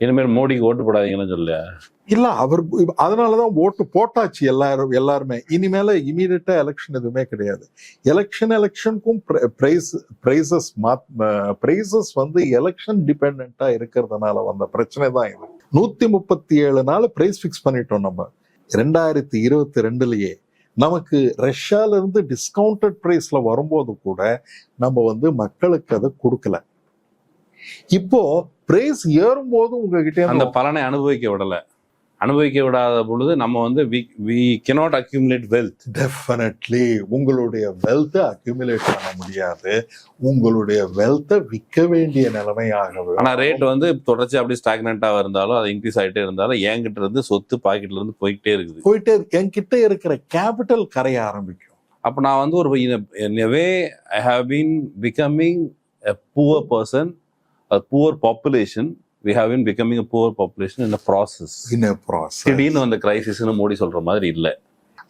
இனிமேல் மோடிக்கு ஓட்டு போடாதீங்கன்னு சொல்ல இல்ல, அவர் அதனாலதான் ஓட்டு போட்டாச்சு எல்லாருமே. இனிமேல இமீடியட்டா எலெக்ஷன் எதுவுமே கிடையாது. எலெக்ஷனுக்கும் பிரைசஸ் வந்து எலெக்ஷன் டிபெண்டா இருக்கிறதுனால வந்த பிரச்சனை தான் இது. 137 நாள் பிரைஸ் பிக்ஸ் பண்ணிட்டோம் நம்ம 2022லயே. நமக்கு ரஷ்யால இருந்து டிஸ்கவுண்டட் பிரைஸ்ல வரும்போது கூட நம்ம வந்து மக்களுக்கு அதை கொடுக்கல. இப்போ பிரைஸ் ஏறும்போது உங்ககிட்ட அந்த பலனை அனுபவிக்க விடாத பொழுது நம்ம வந்து we cannot accumulate wealth. Definitely உங்களுடைய வெல்த்தை அக்யூமுலேட் பண்ண முடியாது. உங்களுடைய வெல்த்தை விற்க வேண்டிய நிலைமையாக. ஆனா ரேட் வந்து தொடர்ச்சி அப்படி ஸ்டாக்னண்டா இருந்தாலும் அது இன்க்ரீஸ் ஆகிட்டே இருந்தாலும் என்கிட்ட இருந்து சொத்து பாக்கெட்ல இருந்து போயிட்டே என்கிட்ட இருக்கிற கேபிட்டல் கரைய ஆரம்பிக்கும். அப்ப நான் வந்து ஒரு in a way I have been becoming a poor person, a poor population. We have been becoming a poor population in a process. திடீர்னு அந்த கிரைசிஸ்னு மோடி சொல்ற மாதிரி இல்ல.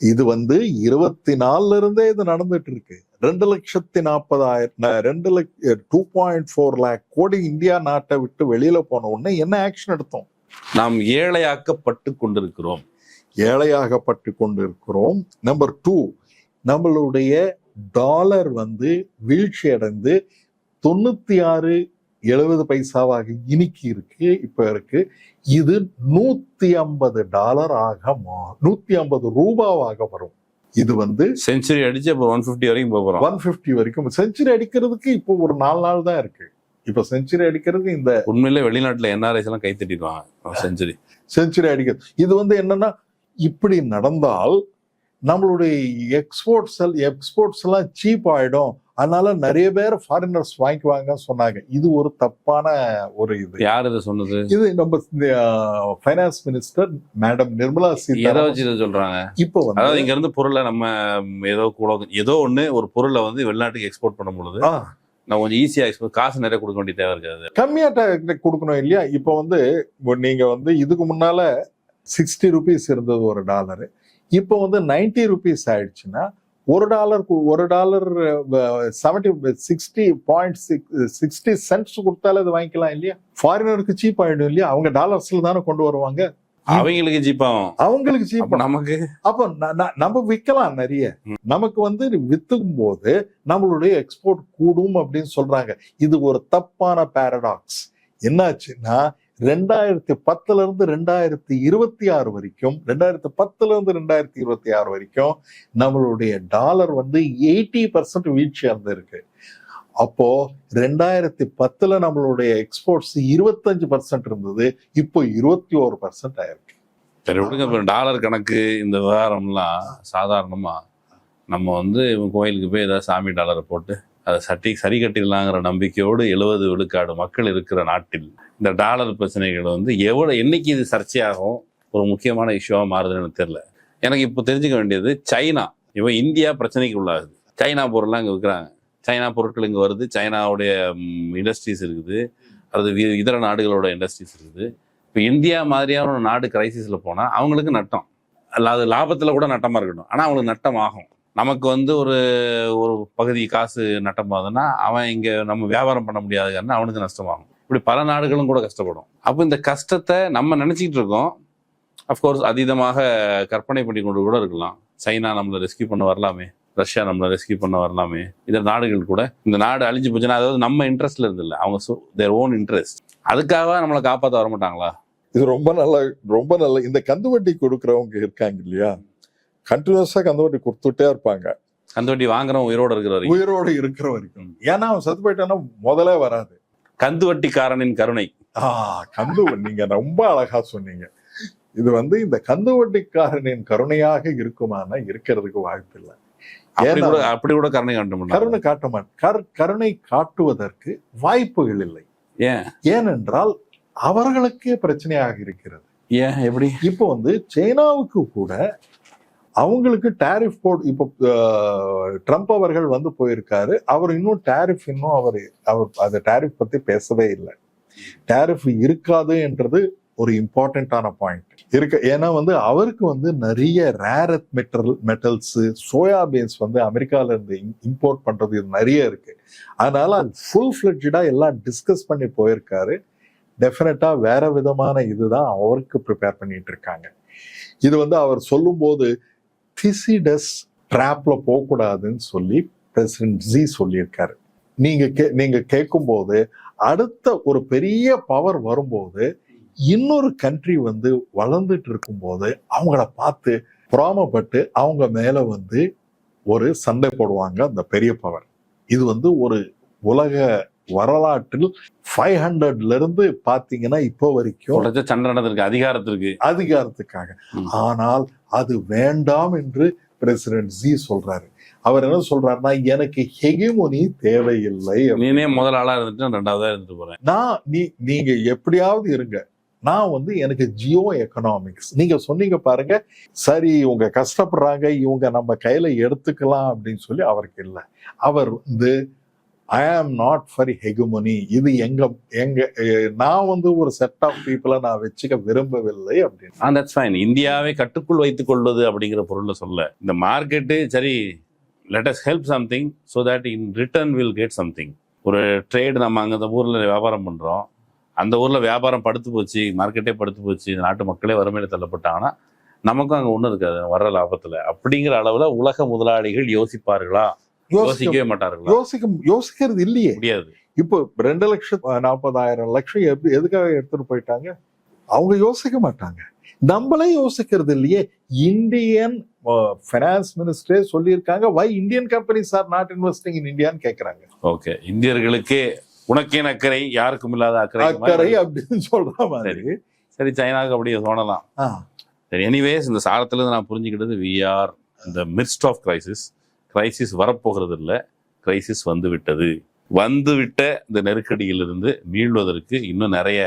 இது வந்து 24 இருந்தே இது நடந்துட்டு இருக்கு. 2,40,000 lakh கோடி இந்தியா நாட்டை விட்டு வெளியில போன உடனே என்ன ஆக்ஷன் எடுத்தோம்? நாம் ஏழையாக்கப்பட்டு கொண்டிருக்கிறோம். நம்பர் 2, நம்மளுடைய டாலர் வந்து வீழ்ச்சி அடைந்து 96-70 பைசாவாக இன்னைக்கு இருக்கு. இப்ப இருக்கு. இது $150 ஆக மாறும், 150 ரூபாவாக வரும். இது வந்து செஞ்சுரி அடிச்சு அப்போ 150 வரைக்கும் போகிறோம். 150 வரைக்கும். செஞ்சுரி அடிக்கிறதுக்கு இப்போ ஒரு 4 நாள் தான் இருக்கு. இப்ப செஞ்சுரி அடிக்கிறதுக்கு இந்த உண்மையிலே வெளிநாட்டுல NRIs எல்லாம் கை தட்டிடுவாங்க செஞ்சுரி அடிக்கிறது. இது வந்து என்னன்னா, இப்படி நடந்தால் நம்மளுடைய எக்ஸ்போர்ட்ஸ் எல்லாம் சீப் ஆயிடும். அதனால நிறைய பேர் ஃபாரினர்ஸ் வாங்கிக்குவாங்கன்னு சொன்னாங்க. இது ஒரு தப்பான ஒரு இது. யார் இதை சொன்னது? இது நம்ம finance minister madam Nirmala Sitharaman சொல்றாங்க. இப்போ அதாவது இங்க இருந்து பொருளை நம்ம ஏதோ ஒண்ணு ஒரு பொருளை வந்து வெளிநாட்டுக்கு எக்ஸ்போர்ட் பண்ணும் பொழுது நான் கொஞ்சம் ஈஸியா எக்ஸ்போர்ட், காசு நிறைய கொடுக்க வேண்டிய தேவை இருக்காது, கம்மியா கொடுக்கணும் இல்லையா? இப்போ வந்து நீங்க வந்து இதுக்கு முன்னால 60 rupees இருந்தது ஒரு டாலரு. இப்போ வந்து 90 rupees ஆயிடுச்சுன்னா ஒரு டாலர் 60.60 cents கொடுத்தாலே அது வாங்கிக்கலாம் இல்லையா? ஃபாரினருக்கு சீப் ஆயிடும் இல்லையா? அவங்க டாலர்ஸ்ல தானே கொண்டு வருவாங்க. அவங்களுக்கு சீப், நமக்கு அப்போ நம்ம விற்கலாம் நிறைய. நமக்கு வந்து வித்துக்கும் போது நம்மளுடைய எக்ஸ்போர்ட் கூடும் அப்படின்னு சொல்றாங்க. இது ஒரு தப்பான பாரடாக்ஸ். என்னாச்சுன்னா 2010 இருந்து 2026 வரைக்கும் 2010 வரைக்கும் நம்மளுடைய டாலர் வந்து 80% வீழ்ச்சி அடைந்திருக்கு. அப்போ 2010 நம்மளுடைய எக்ஸ்போர்ட்ஸ் 25% இருந்தது, இப்போ 21% ஆயிருக்கு. சரி விடுங்க. டாலர் கணக்கு இந்த விவகாரம்லாம் சாதாரணமா நம்ம வந்து கோயிலுக்கு போய் ஏதாவது சாமி டாலரை போட்டு அதை சரி கட்டிடலாங்கிற நம்பிக்கையோடு 70 விழுக்காடு மக்கள் இருக்கிற நாட்டில் இந்த டாலர் பிரச்சனைகள் வந்து என்னைக்கு இது சர்ச்சையாகும் ஒரு முக்கியமான இஷ்யூவாக மாறுதுன்னு தெரியல. எனக்கு இப்போ தெரிஞ்சுக்க வேண்டியது, சைனா இவன் இந்தியா பிரச்சனைக்கு உள்ளாகுது. சைனா பொருள்லாம் இங்கே விற்கிறாங்க, சைனா பொருட்கள் இங்கே வருது, சைனாவுடைய இண்டஸ்ட்ரீஸ் இருக்குது, அல்லது இதர நாடுகளோட இண்டஸ்ட்ரீஸ் இருக்குது. இப்போ இந்தியா மாதிரியான ஒரு நாடு கிரைசிஸில் போனால் அவங்களுக்கு நட்டம், அது லாபத்தில் கூட நட்டமாக இருக்கட்டும், ஆனால் அவங்களுக்கு நட்டம் ஆகும். நமக்கு வந்து ஒரு பகுதி காசு நட்டம் ஆகுதுன்னா அவன் இங்கே நம்ம வியாபாரம் பண்ண முடியாது காரணம் அவனுக்கு நஷ்டமாகும். இப்படி பல நாடுகளும் கூட கஷ்டப்படும். அப்போ இந்த கஷ்டத்தை நம்ம நினச்சிக்கிட்டு இருக்கோம். அஃப்கோர்ஸ் அதீதமாக கற்பனை பண்ணி கொண்டு கூட இருக்கலாம். சைனா நம்மளை ரெஸ்கியூ பண்ண வரலாமே, ரஷ்யா நம்மளை ரெஸ்கியூ பண்ண வரலாமே, இதர நாடுகள் கூட இந்த நாடு அழிஞ்சு போச்சுன்னா அதாவது நம்ம இன்ட்ரெஸ்ட்ல இருந்தில்ல, அவங்க தேர் ஓன் இன்ட்ரெஸ்ட், அதுக்காக நம்மளை காப்பாற்ற வரமாட்டாங்களா? இது ரொம்ப நல்ல இந்த கந்து வட்டி கொடுக்குறவங்க இருக்காங்க இல்லையா, கண்டினியூஸா கந்து வட்டி கொடுத்துட்டே இருப்பாங்க கந்துவட்டி வாங்குறவன் உயிரோடு இருக்கிற வரைக்கும். ஏன்னா அவன் செத்து போயிட்டான்னா முதலே வராது. கந்துவட்டிக்காரனின் கருணை. நீங்க ரொம்ப அழகா சொன்னீங்க. இது இந்த கந்து வட்டிக்காரனின் கருணையாக இருக்குமானா இருக்கிறதுக்கு வாய்ப்பு இல்லை. அப்படி கூட கருணை காட்ட மாட்டேன். கருணை காட்டுவதற்கு வாய்ப்புகள் இல்லை. ஏனென்றால் அவர்களுக்கே பிரச்சனையாக இருக்கிறது. ஏன் எப்படி? இப்போ சைனாவுக்கு கூட அவங்களுக்கு டாரிஃப் போர்டு, இப்போ ட்ரம்ப் அவர்கள் போயிருக்காரு. அவர் இன்னும் டாரிஃப் அவர் அந்த டாரிஃப் பத்தி பேசவே இல்லை. டாரிஃப் இருக்காது என்றது ஒரு இம்பார்ட்டன்டான பாயிண்ட் இருக்கு. ஏன்னா அவருக்கு நிறைய ரேர் எர்த் மெட்டல்ஸ், சோயாபீன்ஸ் அமெரிக்கால இருந்து இம்போர்ட் பண்றது இது நிறைய இருக்கு. அதனால ஃபுல் ஃபிளட்ஜா எல்லாம் டிஸ்கஸ் பண்ணி போயிருக்காரு. டெஃபினட்டா வேற விதமான இதுதான் அவருக்கு ப்ரிப்பேர் பண்ணிட்டு இருக்காங்க. இது அவர் சொல்லும் போது திசிடஸ் ட்ராப்ல போகக்கூடாதுன்னு சொல்லி பிரசிடென்ட் ஜி சொல்லியிருக்காரு. நீங்க கேட்கும் போது அடுத்த ஒரு பெரிய பவர் வரும்போது இன்னொரு கண்ட்ரி வளர்ந்துட்டு இருக்கும் போது அவங்கள பார்த்து பொறாமப்பட்டு அவங்க மேல ஒரு சண்டை போடுவாங்க அந்த பெரிய பவர். இது ஒரு உலக வரலாற்றில் 500ல இருந்து பாத்தீங்கன்னா இப்போ வரைக்கும் சண்டை நடந்திருக்கு அதிகாரத்துக்காக. ஆனால் அது வேண்டாம் என்று பிரசிடென்ட் ஜி சொல்றாரு. அவர் என்ன சொல்றாருன்னா, எனக்கு ஹெகமோனி தேவையில்லை. நீனே முதல் ஆளா இருந்துட்டு ரெண்டாவதா இருந்துட்டு போறேன். நீங்க எப்படியாவது இருங்க, நான் எனக்கு ஜியோ எக்கனாமிக்ஸ். நீங்க சொன்னீங்க பாருங்க, சரி இவங்க கஷ்டப்படுறாங்க, இவங்க நம்ம கையில எடுத்துக்கலாம் அப்படின்னு சொல்லி அவருக்கு இல்லை. அவர் ஐ ஆம் நாட் ஃபார் ஹெகமோனி. இது நான் ஒரு செட் ஆஃப் பீப்புளை நான் வச்சுக்க விரும்பவில்லை அப்படின்னு. That's fine. இந்தியாவை கட்டுக்குள் வைத்துக் கொள்வது அப்படிங்கிற பொருள்ல சொல்ல, இந்த மார்க்கெட்டு சரி, let us help something so that in return will get something. ஒரு ட்ரேடு நம்ம அங்கே அந்த ஊரில் வியாபாரம் பண்ணுறோம், அந்த ஊரில் வியாபாரம் படுத்து போச்சு, மார்க்கெட்டே படுத்து போச்சு, இந்த நாட்டு மக்களே வறுமையில் தள்ளப்பட்டாங்கன்னா நமக்கும் அங்கே ஒன்றும் இருக்காது வர்ற லாபத்தில். அப்படிங்கிற அளவில் உலக முதலாளிகள் யோசிப்பார்களா? யோசிக்கவே மாட்டார்களா? யோசிக்கிறது இல்லையே, முடியாது. இப்போ 2,40,000 எதுக்காக எடுத்துட்டு போயிட்டாங்க? அவங்க யோசிக்க மாட்டாங்க. நம்மளே யோசிக்கிறது இல்லையே. இந்தியன் ஃபைனான்ஸ் மினிஸ்டரே சொல்லியிருக்காங்க, why Indian companies are not investing in இந்தியான்னு கேட்கறாங்க. ஓகே, இந்தியர்களுக்கே உனக்கேன் அக்கறை, யாருக்கும் இல்லாத அக்கறை அப்படின்னு சொல்ற மாதிரி. சரி, சைனாவுக்கு அப்படியே தோணலாம். சரி, எனிவேஸ் இந்த சாரத்துல நான் புரிஞ்சுக்கிட்டது, வி ஆர் இந்த மிட்ஸ்ட் ஆஃப் கிரைசிஸ் வரப்போகிறது இல்லை, கிரைசிஸ் வந்துவிட்ட இந்த நெருக்கடியிலிருந்து மீள்வதற்கு இன்னும் நிறைய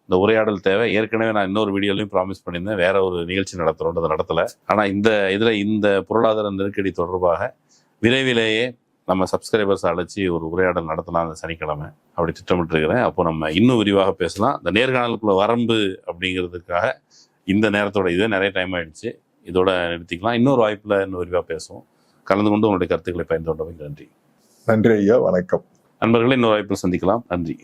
இந்த உரையாடல் தேவை. ஏற்கனவே நான் இன்னொரு வீடியோலையும் ப்ராமிஸ் பண்ணியிருந்தேன், வேற ஒரு நிகழ்ச்சி நடத்துகிறோம், நடத்தலை. ஆனால் இந்த பொருளாதார நெருக்கடி தொடர்பாக விரைவிலேயே நம்ம சப்ஸ்கிரைபர்ஸ் அழைச்சி ஒரு உரையாடல் நடத்தலாம் அந்த சனிக்கிழமை, அப்படி திட்டமிட்டிருக்கிறேன். அப்போ நம்ம இன்னும் விரிவாக பேசலாம். இந்த நேர்காணலுக்குள்ள வரம்பு அப்படிங்கிறதுக்காக இந்த நேரத்தோட இதே நிறைய டைம் ஆயிடுச்சு, இதோட நிறுத்திக்கலாம். இன்னொரு வாய்ப்பில் இன்னும் விரிவாக பேசுவோம். கலந்து கொண்டு உங்களுடைய கருத்துக்களை பயந்து கொண்டவை நன்றி. நன்றி ஐயா, வணக்கம். நண்பர்களை இன்னொரு வாய்ப்பில் சந்திக்கலாம். நன்றி.